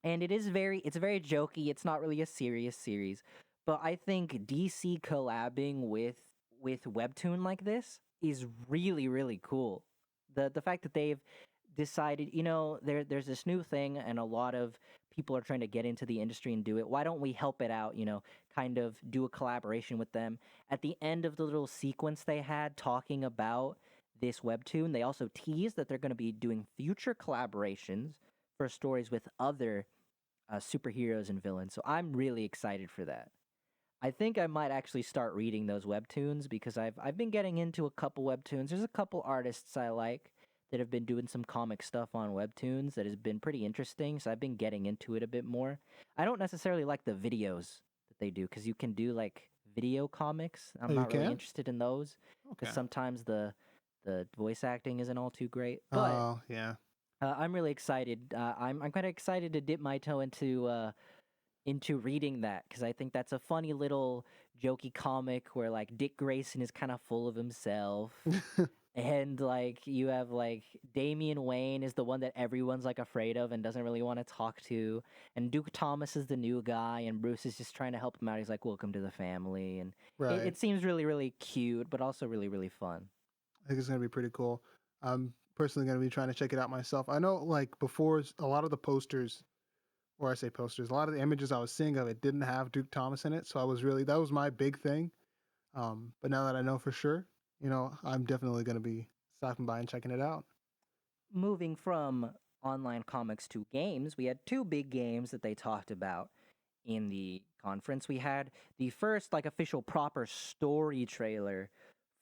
And it's very jokey. It's not really a serious series, but I think DC collabing with Webtoon like this is really, really cool. The fact that they've decided, there's this new thing and a lot of people are trying to get into the industry and do it. Why don't we help it out, kind of do a collaboration with them? At the end of the little sequence they had talking about this Webtoon, they also teased that they're going to be doing future collaborations for stories with other superheroes and villains. So I'm really excited for that. I think I might actually start reading those webtoons because I've been getting into a couple webtoons. There's a couple artists I like that have been doing some comic stuff on webtoons that has been pretty interesting. So I've been getting into it a bit more. I don't necessarily like the videos that they do because you can do like video comics. Oh, I'm you not really can? interested in those because Okay. sometimes the voice acting isn't all too great. But Oh, yeah. I'm really excited. I'm kind of excited to dip my toe into reading that because I think that's a funny little jokey comic where like Dick Grayson is kind of full of himself. And like you have like Damian Wayne is the one that everyone's like afraid of and doesn't really want to talk to. And Duke Thomas is the new guy and Bruce is just trying to help him out. He's like, welcome to the family. And Right. it seems really, really cute, but also really, really fun. I think it's gonna be pretty cool. I'm personally gonna be trying to check it out myself. I know, like before, a lot of the posters, or I say posters, a lot of the images I was seeing of it didn't have Duke Thomas in it, so I was really that was my big thing. But now that I know for sure, I'm definitely gonna be stopping by and checking it out. Moving from online comics to games, we had two big games that they talked about in the conference. We had the first like official proper story trailer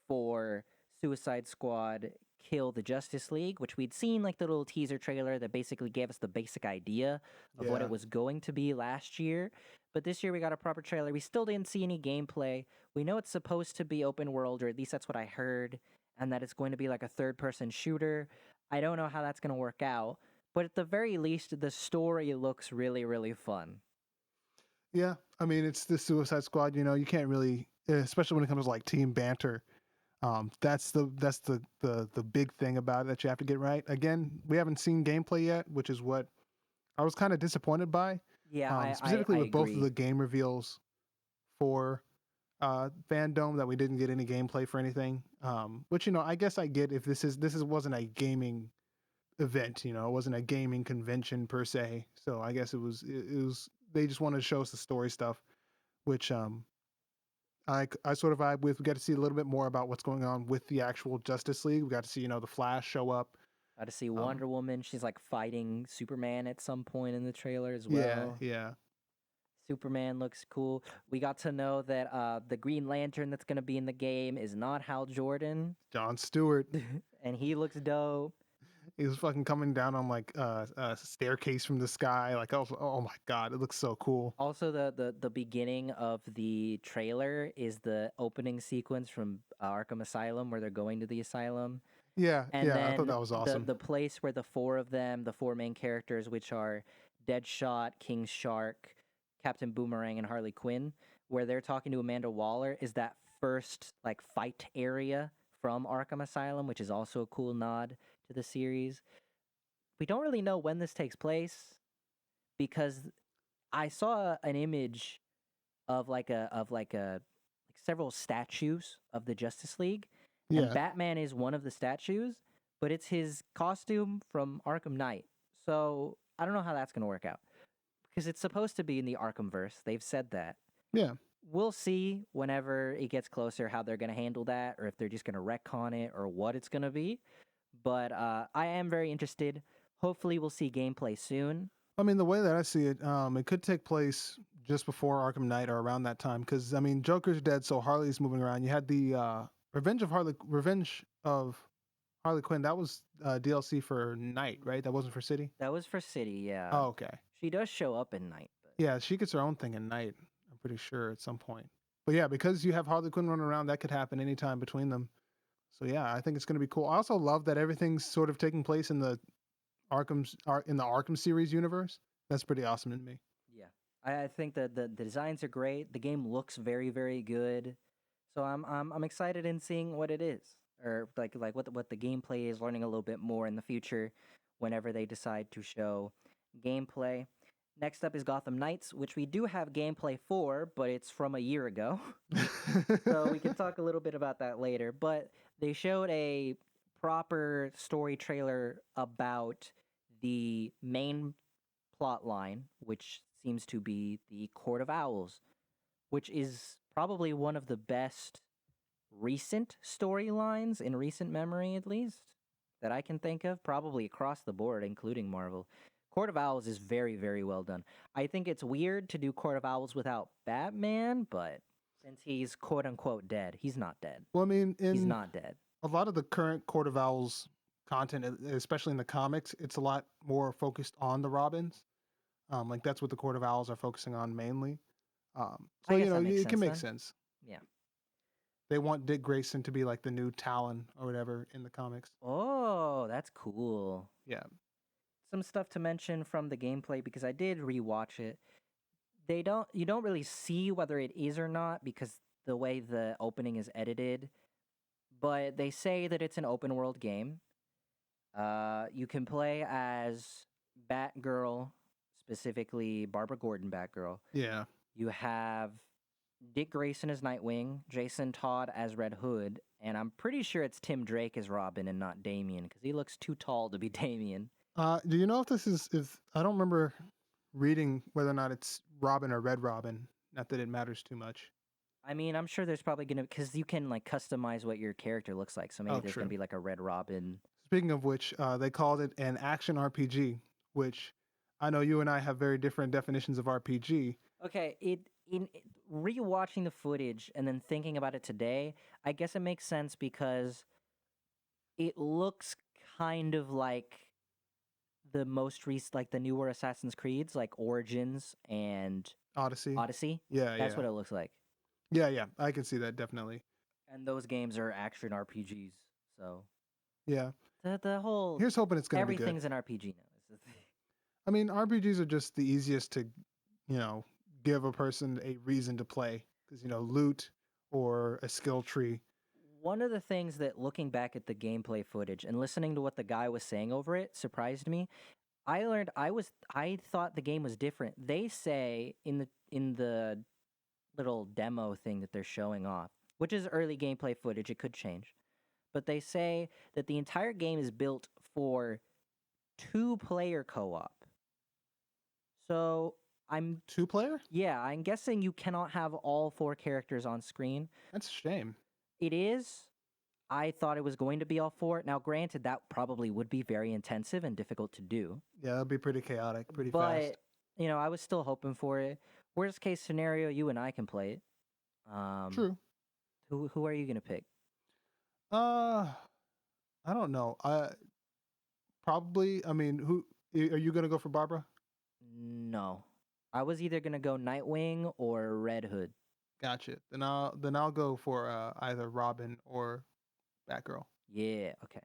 for Suicide Squad Kill the Justice League, which we'd seen like the little teaser trailer that basically gave us the basic idea of what it Yeah. was going to be last year. But this year we got a proper trailer. We still didn't see any gameplay. We know it's supposed to be open world, or at least that's what I heard, and that it's going to be like a third person shooter. I don't know how that's going to work out, but at the very least, the story looks really, really fun. Yeah. I mean, it's the Suicide Squad. You can't really, especially when it comes to like team banter. That's the big thing about it that you have to get right. Again, we haven't seen gameplay yet, which is what I was kind of disappointed by. Yeah, Specifically I with both of agree. the game reveals for Fandome that we didn't get any gameplay for anything. Which I guess I get if this is wasn't a gaming event. It wasn't a gaming convention per se. So I guess it was they just wanted to show us the story stuff, which I sort of vibe with. We got to see a little bit more about what's going on with the actual Justice League. We got to see the Flash show up. Got to see Um, Wonder Woman. She's like fighting Superman at some point in the trailer as yeah, well. yeah. Superman looks cool. We got to know that the Green Lantern that's going to be in the game is not Hal Jordan, John Stewart. and he looks dope. He was fucking coming down on like a staircase from the sky. Like, oh my god, it looks so cool. Also, the beginning of the trailer is the opening sequence from Arkham Asylum where they're going to the asylum. Yeah, And yeah. I thought then that was the awesome. the place where the four of them, the four main characters, which are Deadshot, King Shark, Captain Boomerang, and Harley Quinn, where they're talking to Amanda Waller, is that first like fight area from Arkham Asylum, which is also a cool nod to the series. We don't really know when this takes place because I saw an image of like several statues of the Justice League, and Yeah, Batman is one of the statues, but it's his costume from Arkham Knight. So I don't know how that's gonna work out because it's supposed to be in the Arkhamverse. They've said that. yeah. We'll see whenever it gets closer how they're gonna handle that, or if they're just gonna retcon it, or what it's gonna be. But I am very interested. Hopefully, we'll see gameplay soon. I mean, the way that I see it, it could take place just before Arkham Knight or around that time, because I mean, Joker's dead, so Harley's moving around. You had the Revenge of Harley Quinn. That was DLC for Night, right? That wasn't for City. That was for City, yeah. Oh, okay. She does show up in Night, but Yeah, she gets her own thing in Night. I'm pretty sure at some point. But yeah, because you have Harley Quinn running around, that could happen anytime between them. So yeah, I think it's going to be cool. I also love that everything's sort of taking place in the Arkham series universe. That's pretty awesome to me. yeah, I think that the designs are great. The game looks very very good, so I'm excited in seeing what it is, or like what the gameplay is. Learning a little bit more in the future, whenever they decide to show gameplay. Next up is Gotham Knights, which we do have gameplay for, but it's from a year ago. So we can talk a little bit about that later. But they showed a proper story trailer about the main plot line, which seems to be the Court of Owls, which is probably one of the best recent storylines in recent memory, at least, that I can think of, probably across the board, including Marvel. Court of Owls is very, very well done. I think it's weird to do Court of Owls without Batman, but since he's quote unquote dead, he's not dead. Well, I mean, He's in not dead. a lot of the current Court of Owls content, especially in the comics, it's a lot more focused on the Robins. Like that's what the Court of Owls are focusing on mainly. So I guess that makes it can sense make then. sense. Yeah. They want Dick Grayson to be like the new Talon or whatever in the comics. Oh, that's cool. Yeah. Some stuff to mention from the gameplay because I did rewatch it. You don't really see whether it is or not because the way the opening is edited, but they say that it's an open world game. You can play as Batgirl, specifically Barbara Gordon Batgirl. Yeah. You have Dick Grayson as Nightwing, Jason Todd as Red Hood, and I'm pretty sure it's Tim Drake as Robin and not Damian because he looks too tall to be Damian. Do you know if this is if I don't remember reading whether or not it's Robin or Red Robin? Not that it matters too much. I mean, I'm sure there's probably gonna because you can like customize what your character looks like. So maybe Oh, there's gonna true. be like a Red Robin. Speaking of which, they called it an action RPG, which I know you and I have very different definitions of RPG. Okay, rewatching the footage and then thinking about it today, I guess it makes sense because it looks kind of like the most recent, like the newer Assassin's Creeds, like Origins and Odyssey. Odyssey. Yeah, That's yeah. what it looks like. Yeah, yeah. I can see that definitely. And those games are action RPGs. So Yeah. the whole Here's hoping it's going to be good. everything's an RPG now. Is the thing. I mean, RPGs are just the easiest to, give a person a reason to play because, loot or a skill tree. One of the things that looking back at the gameplay footage and listening to what the guy was saying over it surprised me. I thought the game was different. They say in the little demo thing that they're showing off, which is early gameplay footage, it could change. But they say that the entire game is built for 2-player co-op. So I'm 2-player? yeah, I'm guessing you cannot have all 4 characters on screen. That's a shame. It is. I thought it was going to be all 4. Now, granted, that probably would be very intensive and difficult to do. Yeah, that'd be pretty chaotic, pretty But, fast. I was still hoping for it. Worst case scenario, you and I can play it. True. Who are you gonna pick? Uh, I don't know. Probably. I mean, who are you gonna go for, Barbara? No, I was either gonna go Nightwing or Red Hood. Gotcha. Then I'll go for either Robin or Batgirl. Yeah, okay.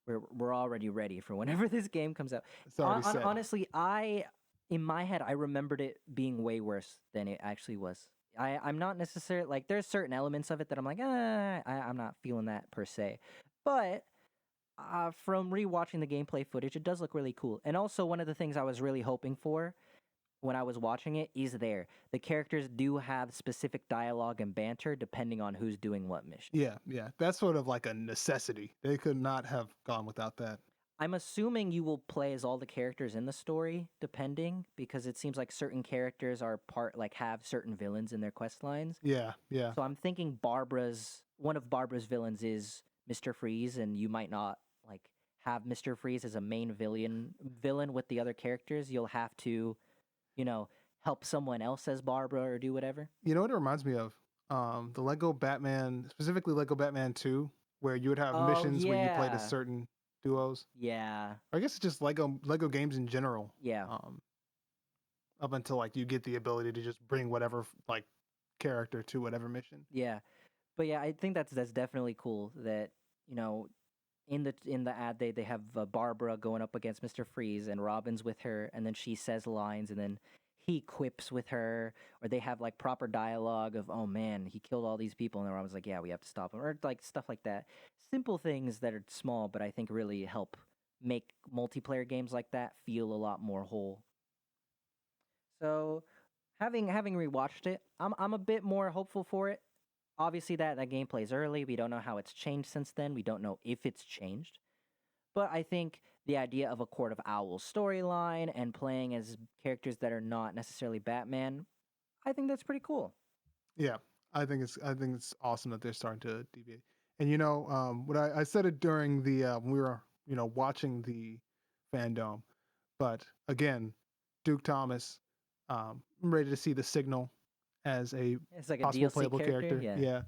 We're already ready for whenever this game comes out. It's already set. Honestly, in my head I remembered it being way worse than it actually was. I'm not necessarily like there's certain elements of it that I'm like I'm not feeling that per se, but from rewatching the gameplay footage, it does look really cool. And also one of the things I was really hoping for when I was watching it is the characters do have specific dialogue and banter depending on who's doing what mission. Yeah, yeah. That's sort of like a necessity. They could not have gone without that. I'm assuming you will play as all the characters in the story, depending, because it seems like certain characters are have certain villains in their quest lines. Yeah, yeah. So I'm thinking one of Barbara's villains is Mr. Freeze, and you might not like have Mr. Freeze as a main villain with the other characters. You'll have to, help someone else as Barbara or do whatever. You know what it reminds me of? The Lego Batman, specifically Lego Batman 2, where you would have Oh missions where you played as yeah, certain duos. yeah, Or I guess it's just Lego games in general. yeah, Up until like you get the ability to just bring whatever like character to whatever mission. yeah. But yeah, I think that's definitely cool that you know in the ad they have Barbara going up against Mr. Freeze and Robin's with her, and then she says lines, and then he quips with her, or they have like proper dialogue of, "Oh man, he killed all these people," and then Robin's like, "Yeah, we have to stop him," or like stuff like that. Simple things that are small, but I think really help make multiplayer games like that feel a lot more whole. So, having rewatched it, I'm a bit more hopeful for it. Obviously, that gameplay is early. We don't know how it's changed since then. We don't know if it's changed. But I think the idea of a Court of Owls storyline and playing as characters that are not necessarily Batman, I think that's pretty cool. Yeah, I think it's awesome that they're starting to deviate. And what I said it during the when we were watching the fandom, But again, Duke Thomas, I'm ready to see the Signal as a It's like a possible DLC playable character. character. Yeah. Yeah,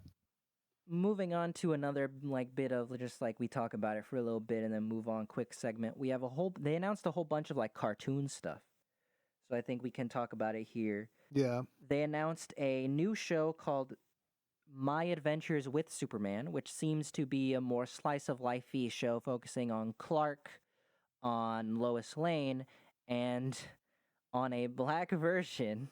Moving on to another like bit of just like we talk about it for a little bit and then move on quick segment. We have a whole they announced a whole bunch of like cartoon stuff. So I think we can talk about it here. yeah. They announced a new show called My Adventures with Superman, which seems to be a more slice of lifey show focusing on Clark, on Lois Lane, and on a black version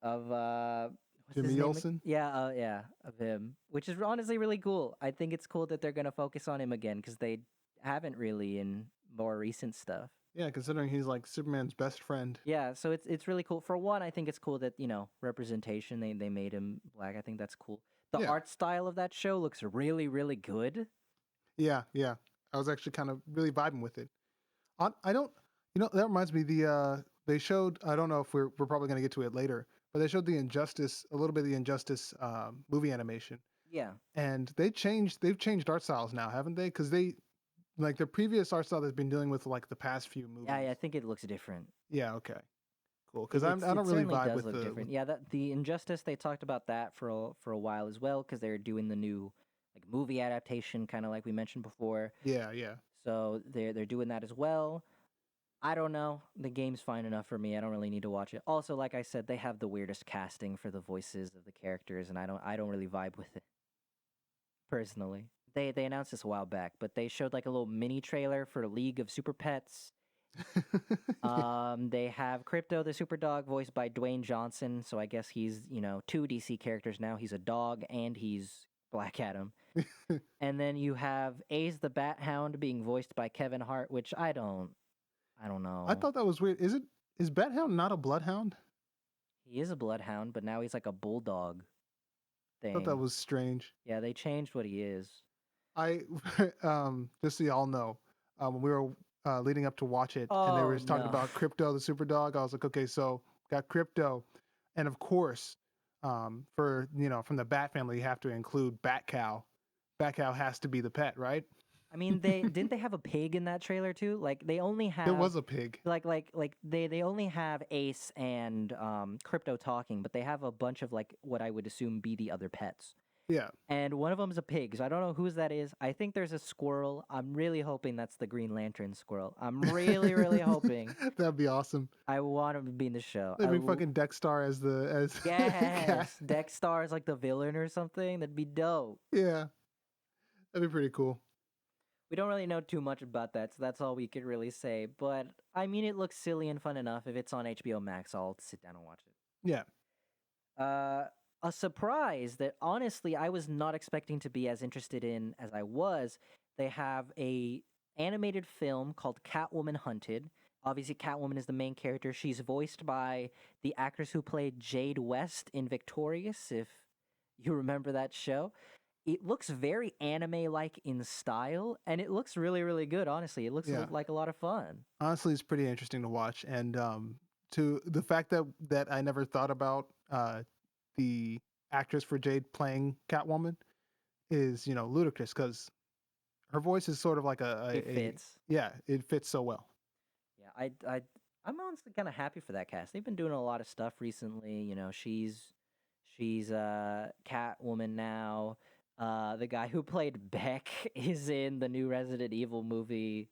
of what's his Jimmy name? Olsen. Yeah, yeah, of him, which is honestly really cool. I think it's cool that they're gonna focus on him again because they haven't really in more recent stuff. Yeah, considering he's like Superman's best friend. Yeah, so it's really cool. For one, I think it's cool that representation. They made him black. I think that's cool. The Yeah, art style of that show looks really really good. yeah, yeah. I was actually kind of really vibing with it. I don't, that reminds me. They showed. I don't know if we're probably gonna get to it later, but they showed the Injustice a little bit of the Injustice movie animation, Yeah, and they've changed art styles now, haven't they? Because they like the previous art style that's been dealing with like the past few yeah, movies. I think it looks different. Yeah, okay, cool. Because It, I it don't really certainly vibe does with look the different. Yeah, that the Injustice they talked about that for a while as well because they're doing the new like movie adaptation, kind of like we mentioned before. yeah, yeah. So they're doing that as well. I don't know. The game's fine enough for me. I don't really need to watch it. Also, like I said, they have the weirdest casting for the voices of the characters, and I don't really vibe with it personally. They announced this a while back, but they showed like a little mini trailer for League of Super Pets. Yeah. They have Crypto the Super Dog voiced by Dwayne Johnson, so I guess he's two DC characters now. He's a dog and he's Black Adam. And then you have Ace the Bat Hound being voiced by Kevin Hart, which I don't I know. thought that was weird. Is Bat Hound not a bloodhound? He is a bloodhound, but now he's like a bulldog I thought that thing. was strange. Yeah, they changed what he is. I just so y'all know, when we were leading up to watch it, and they were Oh just talking no. about Crypto the Super Dog, I was like, okay, so got Crypto, and of course, for from the Bat family, you have to include Bat Cow. Bat Cow has to be the pet, right? I mean, they didn't they have a pig in that trailer too? Like they only There have was a pig. they only have Ace and Crypto talking, but they have a bunch of like what I would assume be the other pets. Yeah. And one of them's a pig, so I don't know whose that is. I think there's a squirrel. I'm really hoping that's the Green Lantern squirrel. I'm really, really hoping. That'd be awesome. I want him to be in the show. They bring fucking Dexstar as the as cat. Yes, Dexstar is like the villain or something. That'd be dope. Yeah, that'd be pretty cool. We don't really know too much about that, so that's all we could really say. But I mean, it looks silly and fun enough. If it's on HBO Max, I'll sit down and watch it. Yeah. A surprise that honestly I was not expecting to be as interested in as I was. They have a animated film called Catwoman Hunted. Obviously, Catwoman is the main character. She's voiced by the actress who played Jade West in Victorious, if you remember that show. It looks very anime like in style, and it looks really, really good, honestly. It looks Yeah. like a lot of fun. Honestly, it's pretty interesting to watch, and to the fact that I never thought about the actress for Jade playing Catwoman is ludicrous because her voice is sort of like It a fits. yeah, it fits so well. Yeah, I'm honestly kind of happy for that cast. They've been doing a lot of stuff recently. She's Catwoman now. The guy who played Beck is in the new Resident Evil movie,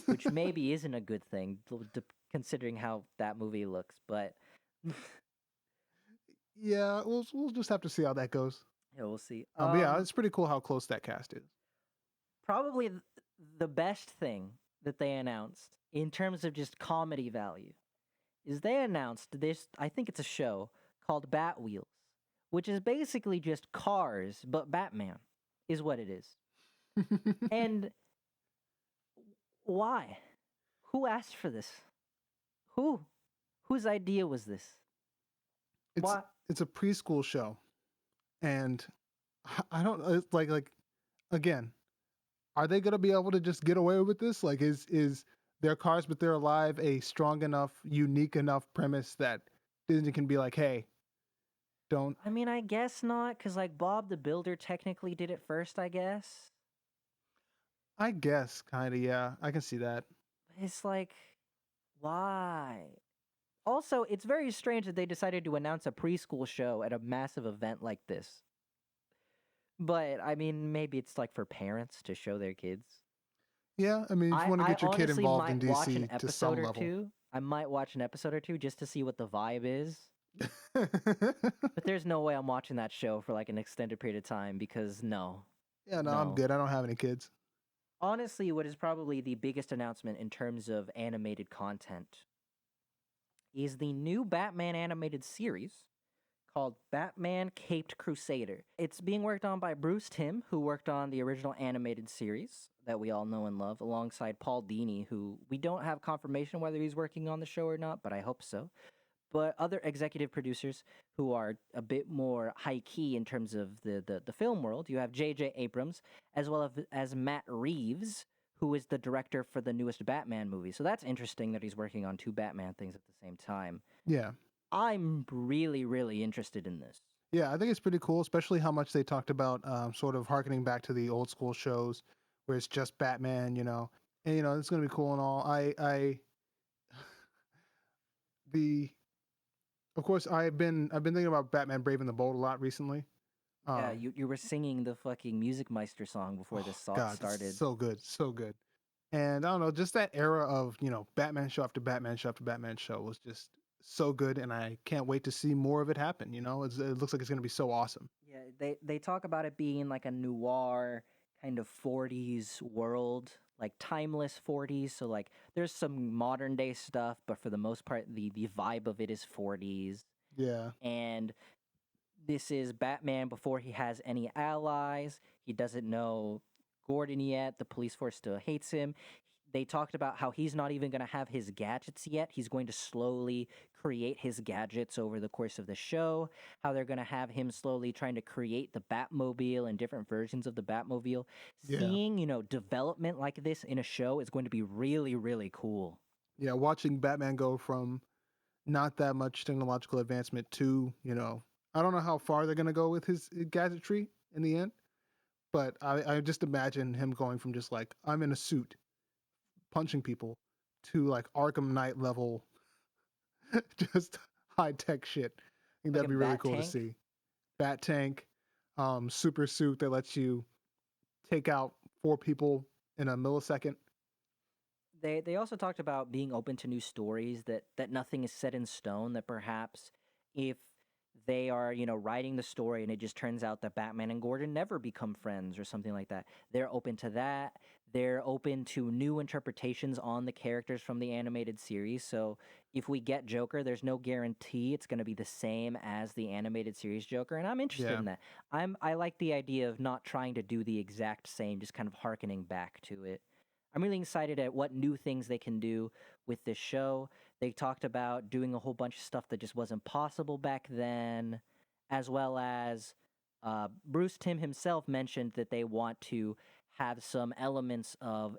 which maybe isn't a good thing considering how that movie looks. But Yeah, we'll just have to see how that goes. yeah, we'll see. But yeah, it's pretty cool how close that cast is. Probably the best thing that they announced in terms of just comedy value is they announced this. I think it's a show called Bat Wheels, which is basically just cars, but Batman is what it is. And why? Who asked for this? Who? Whose idea was this? it's Why? it's a preschool show, and I don't it's like again, are they gonna be able to just get away with this? Like, is their cars but they're alive a strong enough, unique enough premise that Disney can be like, hey, don't. I mean, I guess not, because like Bob the Builder technically did it first, I guess. I guess kind of, yeah, I can see that. It's like Why? Also, it's very strange that they decided to announce a preschool show at a massive event like this. But I mean, maybe it's like for parents to show their kids. Yeah, I mean, if you want to I get your kid honestly involved in might watch an DC to episode some or level. two. I might watch an episode or two just to see what the vibe is. But there's no way I'm watching that show for like an extended period of time because no. Yeah, no, I'm No. good. I don't have any kids. Honestly, what is probably the biggest announcement in terms of animated content is the new Batman animated series called Batman Caped Crusader. It's being worked on by Bruce Timm, who worked on the original animated series that we all know and love, alongside Paul Dini, who we don't have confirmation whether he's working on the show or not, but I hope so. But other executive producers who are a bit more high key in terms of the film world, you have J.J. Abrams, as well as Matt Reeves, who is the director for the newest Batman movie. So that's interesting that he's working on two Batman things at the same time. Yeah. I'm really, really interested in this. Yeah, I think it's pretty cool, especially how much they talked about sort of harkening back to the old school shows where it's just Batman, and it's gonna be cool and all. The of course I've been thinking about Batman Brave and the Bold a lot recently. Yeah, Um, you were singing the fucking Music Meister song before oh this God, it's started. so good, so good. And I don't know, just that era of Batman show after Batman show after Batman show was just so good, and I can't wait to see more of it happen. It looks like it's gonna be so awesome. Yeah, they talk about it being like a noir kind of 40s world, like timeless 40s. So like there's some modern day stuff, but for the most part the vibe of it is 40s. Yeah, And this is Batman before he has any allies. He doesn't know Gordon yet. The police force still hates him. They talked about how he's not even going to have his gadgets yet. He's going to slowly create his gadgets over the course of the show. How they're going to have him slowly trying to create the Batmobile and different versions of the Batmobile. yeah, Seeing, development like this in a show is going to be really, really cool. yeah. Watching Batman go from not that much technological advancement to, I don't know how far they're gonna go with his gadgetry in the end, but I just imagine him going from just like I'm in a suit punching people to like Arkham Knight level, just high tech shit. I think Like that'd a be really Bat cool to Tank. see. Bat tank, super suit that lets you take out four people in a millisecond. They also talked about being open to new stories, that nothing is set in stone, that perhaps if they are, writing the story and it just turns out that Batman and Gordon never become friends or something like that, they're open to that. They're open to new interpretations on the characters from the animated series. So if we get Joker, there's no guarantee it's going to be the same as the animated series Joker, and I'm interested Yeah, in that. I like the idea of not trying to do the exact same, just kind of harkening back to it. I'm really excited at what new things they can do with this show. They talked about doing a whole bunch of stuff that just wasn't possible back then, as well as Bruce Timm himself mentioned that they want to have some elements uh,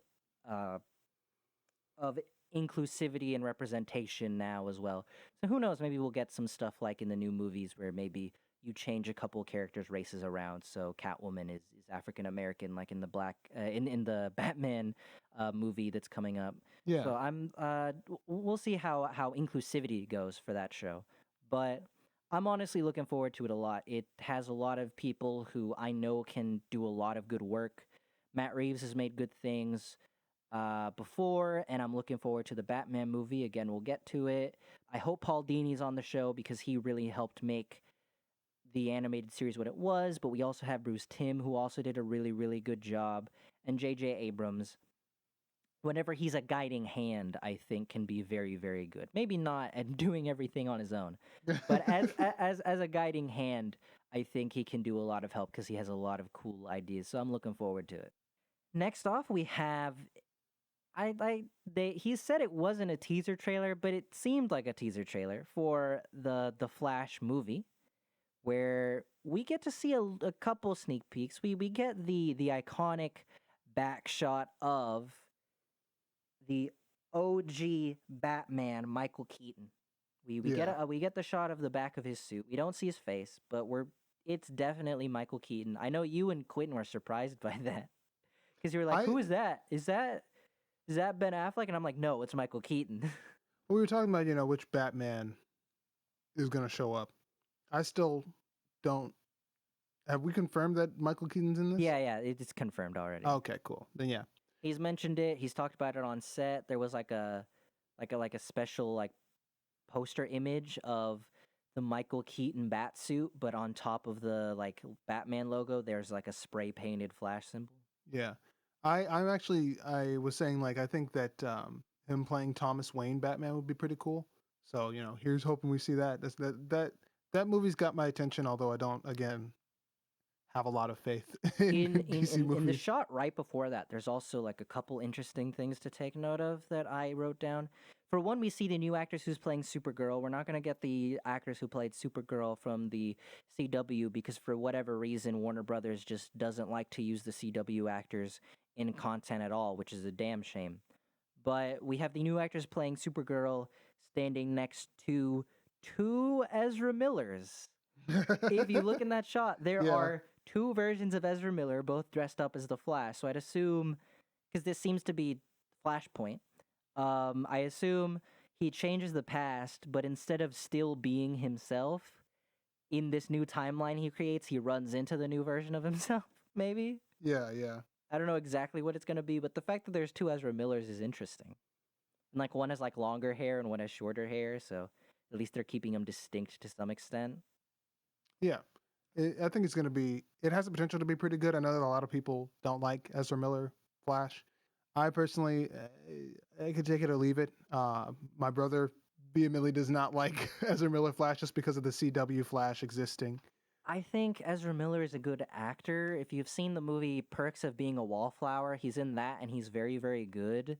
of inclusivity and representation now as well. So who knows? Maybe we'll get some stuff like in the new movies where maybe you change a couple characters' races around. So Catwoman is African American, like in the in the Batman movie that's coming up. yeah, So we'll see how inclusivity goes for that show, but. I'm honestly looking forward to it a lot. It has a lot of people who I know can do a lot of good work. Matt Reeves has made good things before, and I'm looking forward to the Batman movie. Again, we'll get to it. I hope Paul Dini's on the show because he really helped make the animated series what it was. But we also have Bruce Timm, who also did a really, really good job, and J.J. Abrams. Whenever he's a guiding hand, I think can be very, very good. Maybe not at doing everything on his own, but as a guiding hand, I think he can do a lot of help because he has a lot of cool ideas. So I'm looking forward to it. Next off, we have he said it wasn't a teaser trailer, but it seemed like a teaser trailer for the Flash movie, where we get to see a couple sneak peeks. We get the iconic back shot of the OG Batman, Michael Keaton. yeah. We get the shot of the back of his suit. We don't see his face, but it's definitely Michael Keaton. I know you and Quentin were surprised by that because you were like, I "Who is that? Is that Ben Affleck?" And I'm like, "No, it's Michael Keaton." we were talking about, which Batman is going to show up. I still don't. Have we confirmed that Michael Keaton's in this? Yeah, it's confirmed already. Okay, cool. Then yeah. He's mentioned it. He's talked about it on set. There was like a special like poster image of the Michael Keaton bat suit, but on top of the like Batman logo, there's like a spray painted Flash symbol. Yeah. I was saying like I think that him playing Thomas Wayne Batman would be pretty cool. So, here's hoping we see that. That movie's got my attention, although I don't again have a lot of faith in in in DC in, in the movies. shot right before that, there's also like a couple interesting things to take note of that I wrote down. For one, we see the new actors who's playing Supergirl. We're not going to get the actors who played Supergirl from the CW because for whatever reason Warner Brothers just doesn't like to use the CW actors in content at all, which is a damn shame. But we have the new actors playing Supergirl standing next to two Ezra Millers. If you look in that shot, there Yeah. are two versions of Ezra Miller, both dressed up as the Flash. So I'd assume, because this seems to be Flashpoint, I assume he changes the past, but instead of still being himself in this new timeline he creates, he runs into the new version of himself. Maybe Yeah, yeah. I don't know exactly what it's gonna be, but the fact that there's two Ezra Millers is interesting. And like one has like longer hair and one has shorter hair, so at least they're keeping them distinct to some extent. Yeah. I think it's going to be, it has the potential to be pretty good. I know that a lot of people don't like Ezra Miller Flash. I personally, I could take it or leave it. My brother vehemently does not like Ezra Miller Flash just because of the CW Flash existing. I think Ezra Miller is a good actor. If you've seen the movie Perks of Being a Wallflower, he's in that and he's very, very good.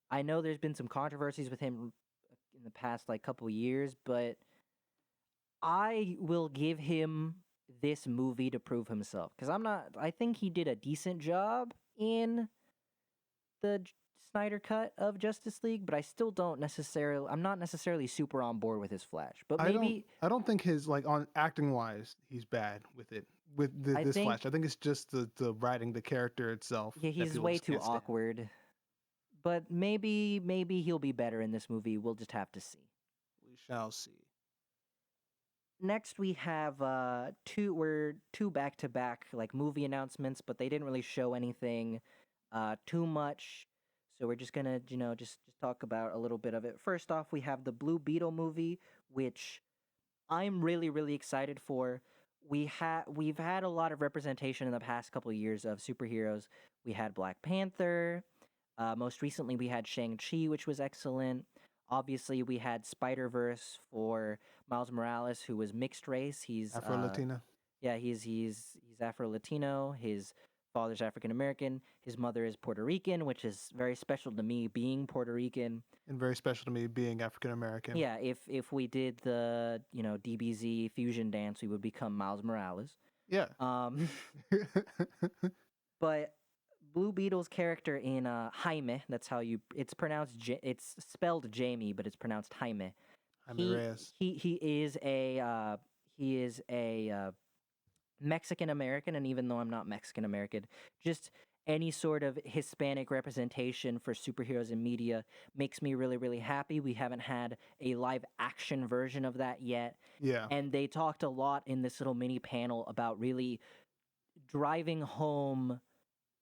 I know there's been some controversies with him in the past like couple years, but I will give him this movie to prove himself because I think he did a decent job in the Snyder cut of Justice League, but I still don't necessarily I'm not necessarily super on board with his Flash. But maybe I don't think his like on acting wise he's bad with it with I this Flash. think I think it's just the writing the character itself yeah, that he's people way just too can't stand. awkward. But maybe he'll be better in this movie. We'll just have to see. We shall see. Next we have two back to back like movie announcements, but they didn't really show anything too much. So we're just gonna, just talk about a little bit of it. First off, we have the Blue Beetle movie, which I'm really, really excited for. We've had a lot of representation in the past couple of years of superheroes. We had Black Panther. Most recently, we had Shang-Chi, which was excellent. Obviously, we had Spider-Verse for Miles Morales, who was mixed race. Afro Latina. Yeah, he's Afro-Latino. His father's African American. His mother is Puerto Rican, which is very special to me, being Puerto Rican. And very special to me being African American. Yeah, if we did the DBZ fusion dance, we would become Miles Morales. Yeah. Um, but Blue Beetle's character in Jaime, that's how it's pronounced. It's spelled Jamie, but it's pronounced Jaime. Jaime He Reyes. he is a Mexican American, and even though I'm not Mexican American, just any sort of Hispanic representation for superheroes in media makes me really, really happy. We haven't had a live action version of that yet. Yeah. And they talked a lot in this little mini panel about really driving home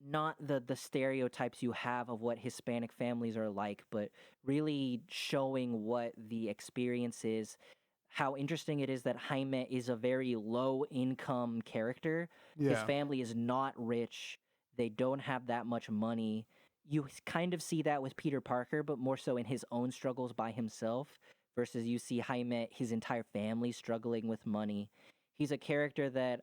not the stereotypes you have of what Hispanic families are like, but really showing what the experience is. How interesting it is that Jaime is a very low income character. His Yeah. family is not rich. They don't have that much money. You kind of see that with Peter Parker, but more so in his own struggles by himself, versus you see Jaime, his entire family struggling with money. He's a character that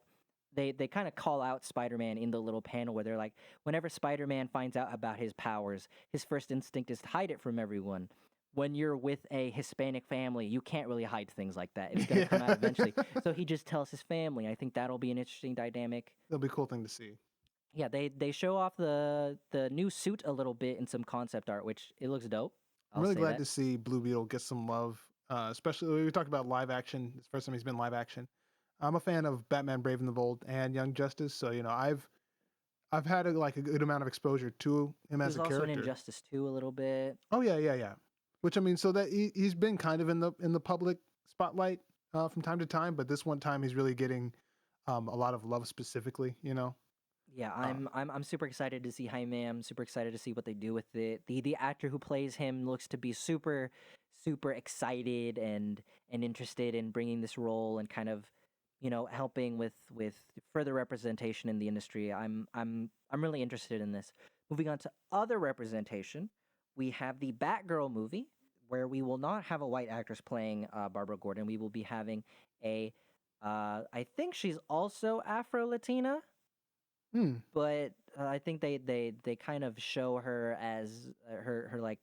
they kind of call out Spider-Man in the little panel where they're like, whenever Spider-Man finds out about his powers, his first instinct is to hide it from everyone. When you're with a Hispanic family, you can't really hide things like that. It's going to come out eventually. So he just tells his family. I think that'll be an interesting dynamic. That'll be a cool thing to see. Yeah, they show off the new suit a little bit in some concept art, which it looks dope. I'm I'll really say glad that. to see Blue Beetle get some love, especially we talked about live action. It's the first time he's been live action. I'm a fan of Batman: Brave and the Bold and Young Justice, so I've had a good amount of exposure to him He as was a also in character. Injustice 2 a little bit. Oh yeah, yeah, yeah. Which I mean, so that he's been kind of in the public spotlight from time to time, but this one time he's really getting a lot of love specifically. You know. Yeah, Uh, I'm super excited to see Jaime. I'm super excited to see what they do with it. The actor who plays him looks to be super excited and interested in bringing this role and kind of, helping with further representation in the industry. I'm really interested in this. Moving on to other representation, we have the Batgirl movie where we will not have a white actress playing Barbara Gordon. We will be having a I think she's also Afro Latina, hmm, but I think they kind of show her as her like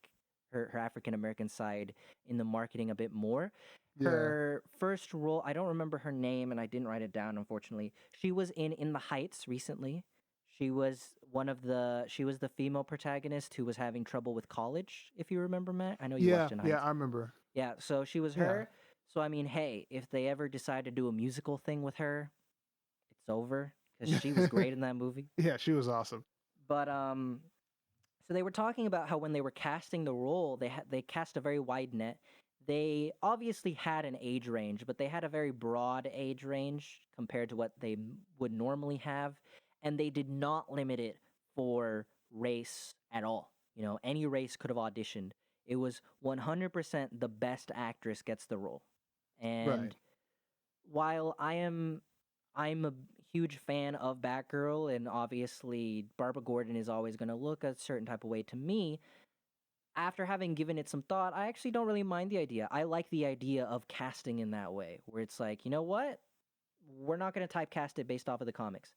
her African American side in the marketing a bit more. yeah, Her first role, I don't remember her name, and I didn't write it down. Unfortunately, she was in the Heights recently. She was the female protagonist who was having trouble with college. If you remember, Matt, I know you yeah, watched In yeah. Heights. I remember. Yeah, so she was Yeah, her. So I mean, hey, if they ever decide to do a musical thing with her, it's over because she was great in that movie. yeah. She was awesome. But so they were talking about how when they were casting the role, they cast a very wide net. They obviously had an age range, but they had a very broad age range compared to what they would normally have, and they did not limit it for race at all. Any race could have auditioned. It was 100% the best actress gets the role. Right. And while I'm a huge fan of Batgirl, and obviously Barbara Gordon is always going to look a certain type of way to me. After having given it some thought, I actually don't really mind the idea. I like the idea of casting in that way, where it's like, you know what? We're not going to typecast it based off of the comics.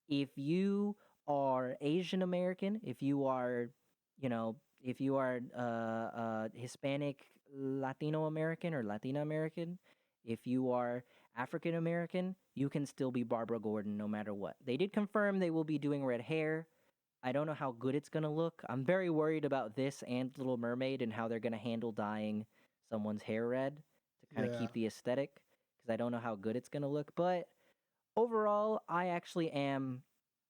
If you are Asian American, if you are Hispanic, Latino American, or Latina American, if you are African American, you can still be Barbara Gordon no matter what. They did confirm they will be doing red hair. I don't know how good it's gonna look. I'm very worried about this and Little Mermaid and how they're gonna handle dyeing someone's hair red to kind of Yeah. keep the aesthetic because I don't know how good it's gonna look. But overall, I actually am.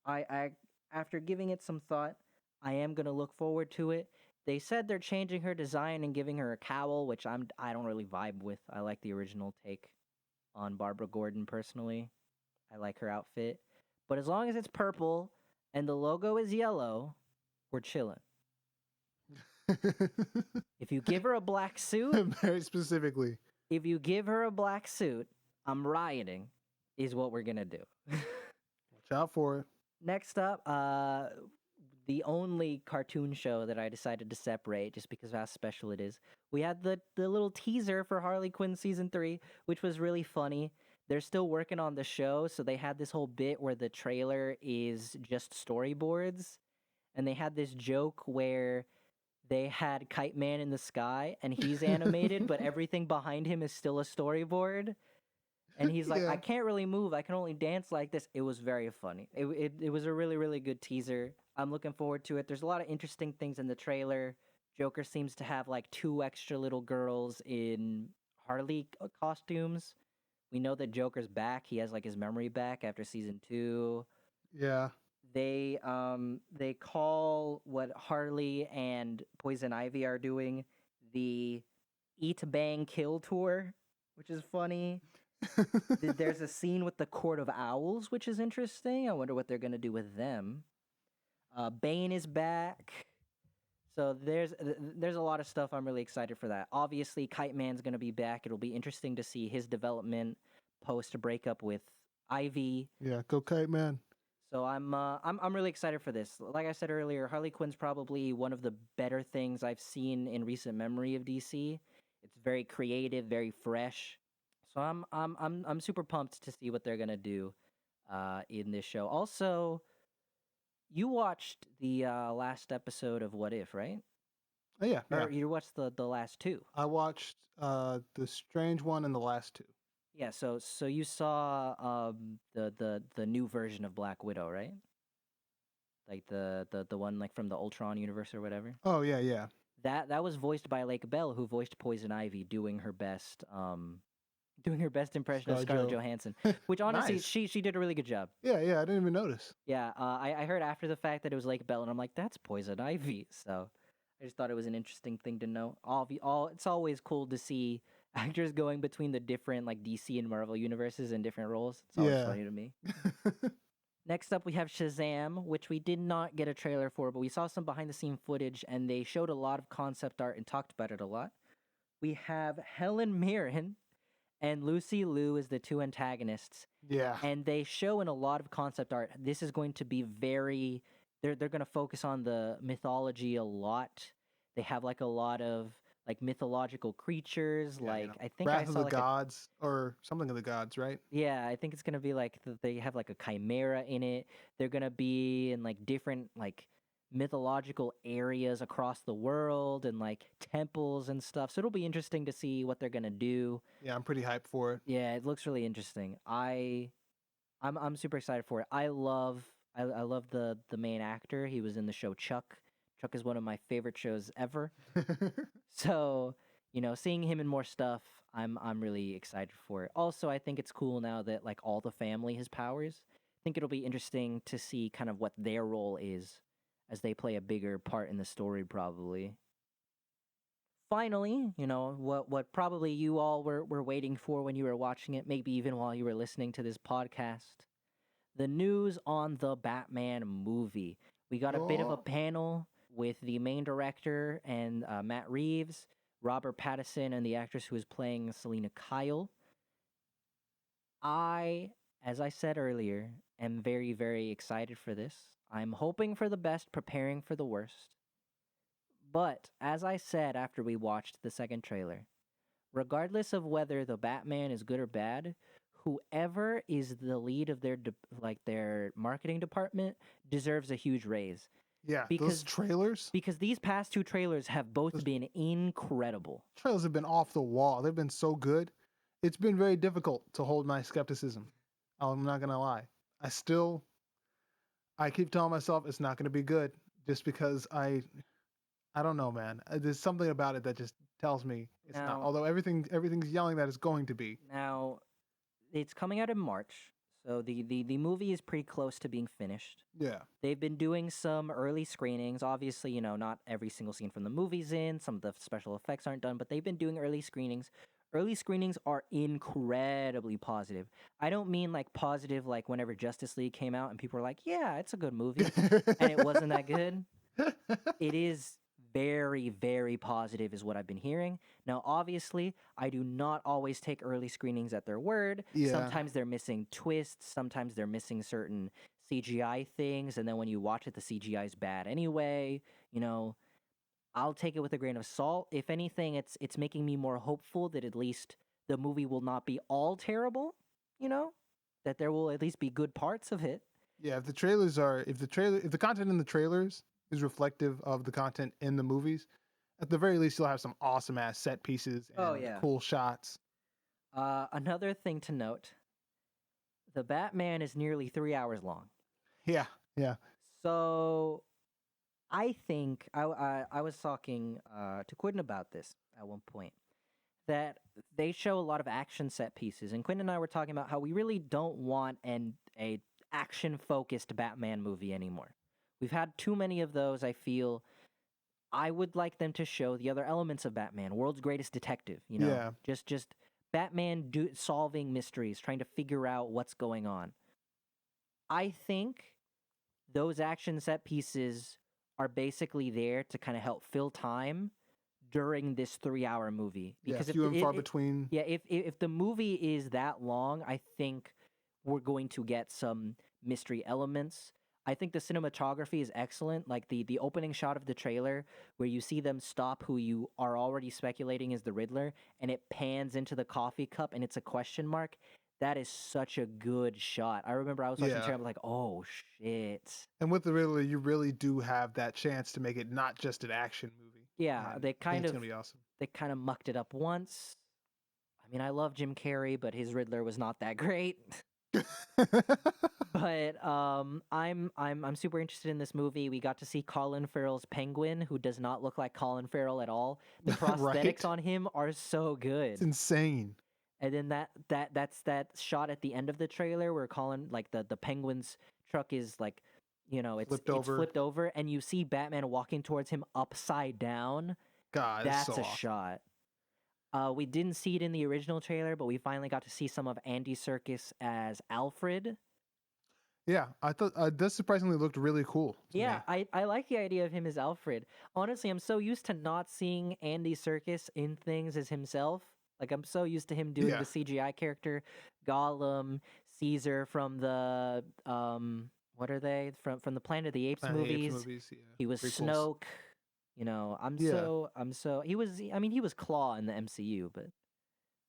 I after giving it some thought, I am gonna look forward to it. They said they're changing her design and giving her a cowl, which I don't really vibe with. I like the original take on Barbara Gordon personally. I like her outfit, but as long as it's purple and the logo is yellow, we're chilling. If you give her a black suit, Very specifically. if you give her a black suit, I'm rioting. Is what we're gonna do. Watch out for it. Next up, the only cartoon show that I decided to separate just because of how special it is. We had the little teaser for Harley Quinn season 3, which was really funny. They're still working on the show, so they had this whole bit where the trailer is just storyboards, and they had this joke where they had Kite Man in the sky and he's animated, but everything behind him is still a storyboard. And he's like, I Yeah. can't really move. I can only dance like this. It was very funny. It was a really, really good teaser. I'm looking forward to it. There's a lot of interesting things in the trailer. Joker seems to have like 2 extra little girls in Harley costumes. We know that Joker's back. He has like his memory back after season 2. Yeah. They call what Harley and Poison Ivy are doing the Eat Bang Kill tour, which is funny. There's a scene with the Court of Owls, which is interesting. I wonder what they're gonna do with them. Bane is back, so there's a lot of stuff. I'm really excited for that. Obviously, Kite Man's gonna be back. It'll be interesting to see his development post breakup with Ivy. Yeah. Go kite man. So I'm really excited for this. Like I said earlier, Harley Quinn's probably one of the better things I've seen in recent memory of DC. It's very creative, very fresh. So I'm super pumped to see what they're gonna do in this show. Also, you watched the last episode of What If, right? Oh yeah. Yeah. Or you watched the last two? I watched the strange one and the last two. Yeah. So you saw the new version of Black Widow, right? Like the one like from the Ultron universe or whatever. Oh yeah. Yeah. That was voiced by Lake Bell, who voiced Poison Ivy, doing her best impression of Scarlett ScarJo. Johansson, which honestly Nice. she did a really good job. Yeah. Yeah. I didn't even notice. Yeah, I heard after the fact that it was Lake Bell, and I'm like, that's Poison Ivy. So I just thought it was an interesting thing to know. It's always cool to see actors going between the different like DC and Marvel universes in different roles. It's always Yeah. funny to me. Next up, we have Shazam, which we did not get a trailer for, but we saw some behind the scene footage and they showed a lot of concept art and talked about it a lot. We have Helen Mirren and Lucy Liu as the two antagonists, Yeah. and they show in a lot of concept art. This is going to be very. They're going to focus on the mythology a lot. They have like a lot of like mythological creatures. Yeah, Like I think I Wrath of saw the like a Gods or something of the gods, right? yeah, I think it's gonna be like they have like a chimera in it. They're gonna be in like different like mythological areas across the world and like temples and stuff. So it'll be interesting to see what they're gonna do. Yeah, I'm pretty hyped for it. Yeah, it looks really interesting. I'm super excited for it. I love the main actor. He was in the show Chuck. Chuck is one of my favorite shows ever. So, seeing him in more stuff, I'm really excited for it. Also, I think it's cool now that like all the family has powers. I think it'll be interesting to see kind of what their role is as they play a bigger part in the story probably. Finally, what probably you all were waiting for when you were watching it, maybe even while you were listening to this podcast. The news on the Batman movie. We got a bit of a Oh, panel with the main director and Matt Reeves, Robert Pattinson, and the actress who is playing Selena Kyle. As I said earlier, am very, very excited for this. I'm hoping for the best, preparing for the worst. But as I said after we watched the second trailer, regardless of whether the Batman is good or bad, whoever is the lead of their marketing department deserves a huge raise yeah, those because trailers. because these past two trailers have both Those been incredible. trailers have been off the wall. They've been so good. It's been very difficult to hold my skepticism. I'm not gonna lie. I still, I keep telling myself it's not gonna be good, just because I don't know, man. There's something about it that just tells me it's not. Now, Although everything's yelling that it's going to be. now it's coming out in March, so the movie is pretty close to being finished. Yeah, They've been doing some early screenings. Obviously, not every single scene from the movie's in. Some of the special effects aren't done, but they've been doing early screenings. Early screenings are incredibly positive. I don't mean like positive like whenever Justice League came out and people were like, "Yeah, it's a good movie." And it wasn't that good. It is very, very positive, is what I've been hearing. Now, obviously, I do not always take early screenings at their word. yeah, Sometimes they're missing twists, sometimes they're missing certain CGI things, and then when you watch it, the CGI is bad anyway. You know, I'll take it with a grain of salt. If anything, it's making me more hopeful that at least the movie will not be all terrible, you know? That there will at least be good parts of it. yeah. If the content in the trailers is reflective of the content in the movies, at the very least, you'll have some awesome ass set pieces Oh and yeah. cool shots. Another thing to note, the Batman is nearly 3 hours long. Yeah, yeah, So I think I was talking to Quentin about this at one point that they show a lot of action set pieces, and Quentin and I were talking about how we really don't want a action focused Batman movie anymore. We've had too many of those. I feel I would like them to show the other elements of Batman, world's greatest detective. yeah. Just Batman solving mysteries, trying to figure out what's going on. I think those action set pieces are basically there to kind of help fill time during this 3 hour movie Yeah, because few and far between. yeah, if the movie is that long, I think we're going to get some mystery elements. I think the cinematography is excellent, like the opening shot of the trailer where you see them stop who you are already speculating is the Riddler and it pans into the coffee cup and it's a question mark. That is such a good shot. I remember I was watching the Yeah, trailer, I'm like, oh shit. and with the Riddler, you really do have that chance to make it not just an action movie, Yeah, and I think it's gonna be awesome. they kind of mucked it up once. I mean, I love Jim Carrey, but his Riddler was not that great. But I'm super interested in this movie. We got to see Colin Farrell's Penguin, who does not look like Colin Farrell at all. The prosthetics Right? on him are so It's good. insane. And then that's that shot at the end of the trailer where Colin like the Penguin's truck is like Flipped it's over. flipped over, and you see Batman walking towards him upside down. God, it's so That's a awesome. shot. We didn't see it in the original trailer, but we finally got to see some of Andy Serkis as Alfred. Yeah, I thought this surprisingly looked really cool to Yeah, me. I like the idea of him as Alfred. Honestly, I'm so used to not seeing Andy Serkis in things as himself. Like, I'm so used to him doing Yeah, the CGI character, Gollum, Caesar from the what are they from the Planet of the Apes Planet of the Apes movies. movies. Yeah, He was prequels. Snoke. Yeah, he was. I mean, he was Claw in the MCU, but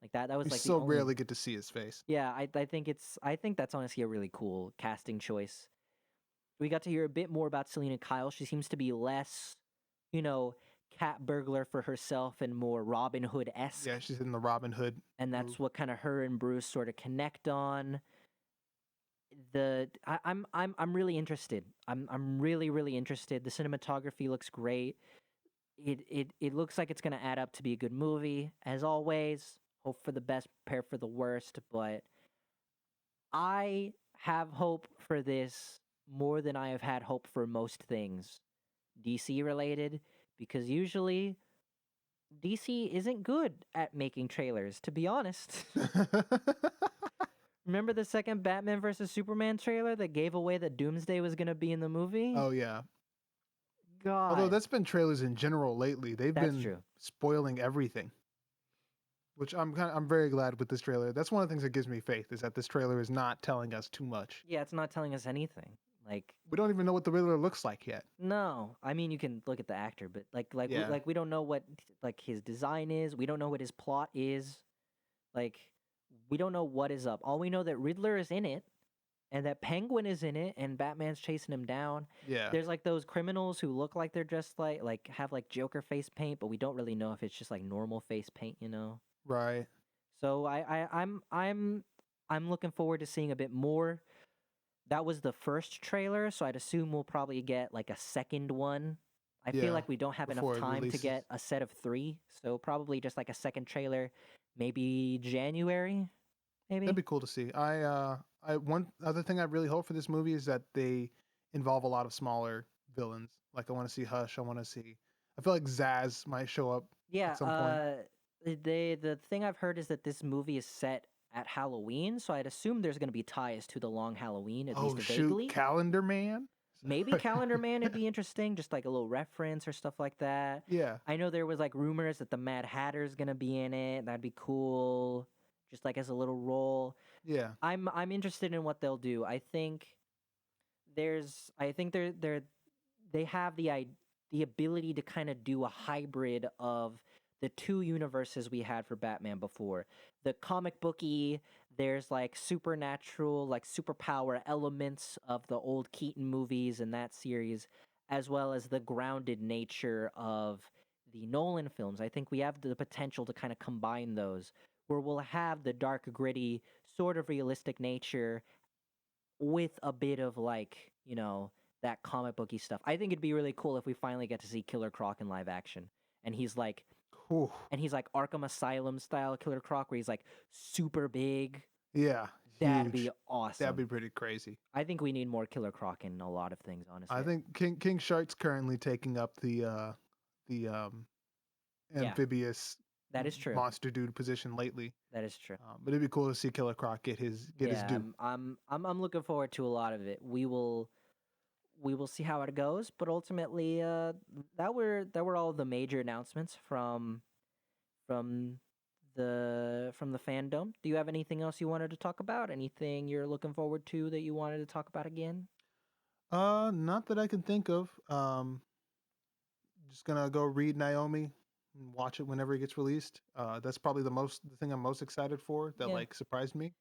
like that was we like the so only. rarely get to see his face. Yeah, I think that's honestly a really cool casting choice. We got to hear a bit more about Selena Kyle. She seems to be less, you know, cat burglar for herself and more Robin Hood esque. Yeah, she's in the Robin Hood And move. that's what kind of her and Bruce sort of connect on. I'm really interested. I'm really interested. The cinematography looks great. It looks like it's gonna add up to be a good movie. As always, hope for the best, prepare for the worst, but I have hope for this more than I have had hope for most things DC related, because usually DC isn't good at making trailers, to be honest. Remember the second Batman versus Superman trailer that gave away that Doomsday was going to be in the movie? Oh yeah. Although God, that's been trailers in general lately. They've that's been true. spoiling everything, which I'm very glad with this trailer. That's one of the things that gives me faith is that this trailer is not telling us too much. Yeah, it's not telling us anything. Like, We don't even know what the Riddler looks like yet. no, I mean you can look at the actor, but Yeah, we don't know what like his design is. We don't know what his plot is. Like, we don't know what is up. All we know that Riddler is in it, and that Penguin is in it, and Batman's chasing him down. yeah, There's like those criminals who look like they're dressed like have like Joker face paint, but we don't really know if it's just like normal face paint. right. So I'm looking forward to seeing a bit more. That was the first trailer, so I'd assume we'll probably get like a second one. I feel Yeah, like we don't have enough before it time to releases. get a set of 3, so probably just like a second trailer, maybe January, That'd maybe. be cool to see. I one other thing I really hope for this movie is that they involve a lot of smaller villains. Like I want to see Hush. I want to see. I feel like Zaz might show up Yeah, at some point. the thing I've heard is that this movie is set at Halloween, so I'd assume there's going to be ties to the long Halloween, at Oh least shoot, vaguely. Calendar Man. Maybe Calendar Man would be interesting, just like a little reference or stuff like that. Yeah, I know there was like rumors that the Mad Hatter's going to be in it. That'd be cool, just like as a little role. yeah, I'm interested in what they'll do. I think they have the ability to kind of do a hybrid of the two universes we had for Batman before. The comic booky, there's like supernatural, like superpower elements of the old Keaton movies and that series, as well as the grounded nature of the Nolan films. I think we have the potential to kind of combine those, where we'll have the dark, gritty, sort of realistic nature with a bit of like, that comic booky stuff. I think it'd be really cool if we finally get to see Killer Croc in live action. And he's like Whew. Arkham Asylum style Killer Croc where he's like super big. Yeah, That'd be huge. That'd be awesome. pretty crazy. I think we need more Killer Croc in a lot of things, I honestly. think King Shark's currently taking up the Yeah, amphibious that is true. monster dude position lately. That is true. But it'd be cool to see Killer Croc get his Yeah, due. I'm looking forward to a lot of it. We will see how it goes, but ultimately that were all the major announcements from from the fandom. Do you have anything else you wanted to talk about? Anything you're looking forward to that you wanted to talk about again? Not that I can think of. Just gonna go read Naomi and watch it whenever it gets released. That's probably the thing I'm most excited for that Yeah. like surprised me.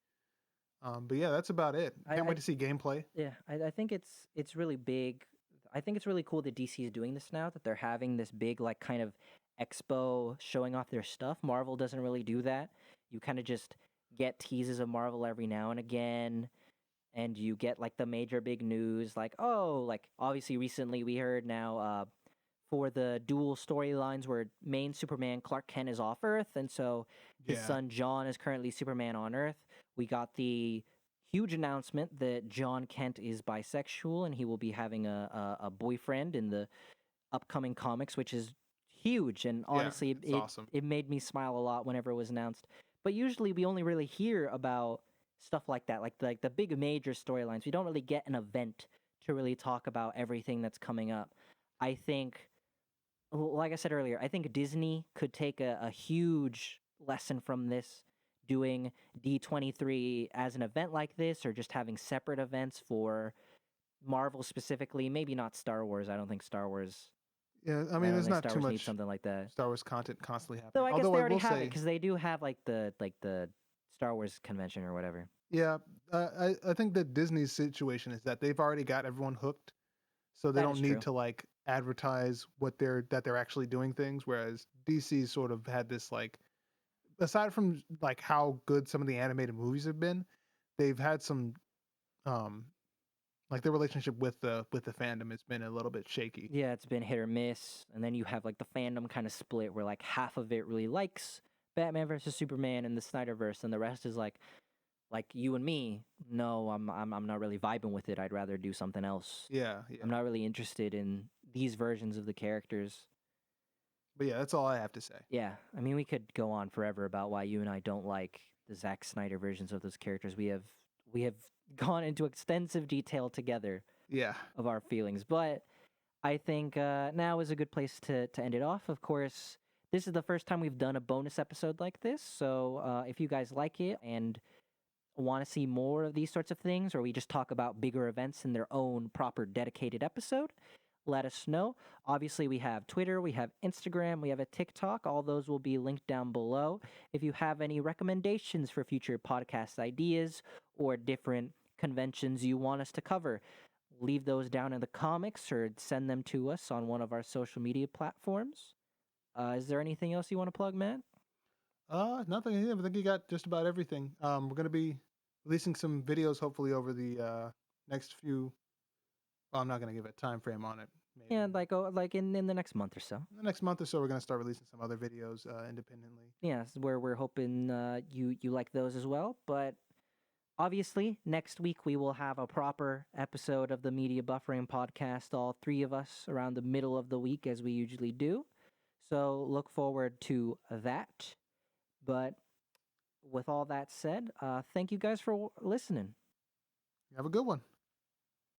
But yeah, that's about it. I, Can't I wait to see gameplay. yeah, I think it's really big. I think it's really cool that DC is doing this now, that they're having this big like kind of expo showing off their stuff. Marvel doesn't really do that. You kind of just get teases of Marvel every now and again, and you get like the major big news like, oh, like obviously recently we heard now for the dual storylines where main Superman Clark Kent is off Earth, and so his Yeah, son John is currently Superman on Earth. We got the huge announcement that John Kent is bisexual and he will be having a boyfriend in the upcoming comics, which is huge. And Yeah, honestly, it's awesome. it made me smile a lot whenever it was announced. But usually, we only really hear about stuff like that, like the big major storylines. We don't really get an event to really talk about everything that's coming up. I think, like I said earlier, I think Disney could take a huge lesson from this, doing D23 as an event like this, or just having separate events for Marvel specifically. Maybe not Star Wars. I don't think Star Wars. Yeah, I I mean, don't there's think not Star too Wars needs much something like that. Star Wars content constantly Though happening. I guess Although they I already will have it say, because they do have like the Star Wars convention or whatever. yeah, I think that Disney's situation is that they've already got everyone hooked, so they That is don't need true. to like advertise that they're actually doing things. Whereas DC sort of had this like, aside from like how good some of the animated movies have been, they've had some um like their relationship with the fandom has been a little bit shaky. Yeah, it's been hit or miss, and then you have like the fandom kind of split where like half of it really likes Batman versus Superman and the Snyderverse, and the rest is like you and me. No, I'm not really vibing with it. I'd rather do something else. Yeah, I'm yeah. not really interested in these versions of the characters. But yeah, that's all I have to say. Yeah, I mean, we could go on forever about why you and I don't like the Zack Snyder versions of those characters. We have gone into extensive detail together Yeah. of our feelings, but I think now is a good place to end it off. Of course, this is the first time we've done a bonus episode like this, so if you guys like it and want to see more of these sorts of things, or we just talk about bigger events in their own proper dedicated episode, let us know. Obviously, we have Twitter, we have Instagram, we have a TikTok. All those will be linked down below. If you have any recommendations for future podcast ideas or different conventions you want us to cover, leave those down in the comics or send them to us on one of our social media platforms. Is there anything else you want to plug, Matt? Nothing. I think you got just about everything. We're gonna be releasing some videos hopefully over the next few. Well, I'm not gonna give a time frame on it. Yeah, Maybe like in the next month or so. in the next month or so, we're gonna start releasing some other videos independently. Yeah, where we're hoping you like those as well. But obviously, next week we will have a proper episode of the Media Buffering Podcast, all three of us around the middle of the week, as we usually do. So look forward to that. But with all that said, thank you guys for listening. Have a good one.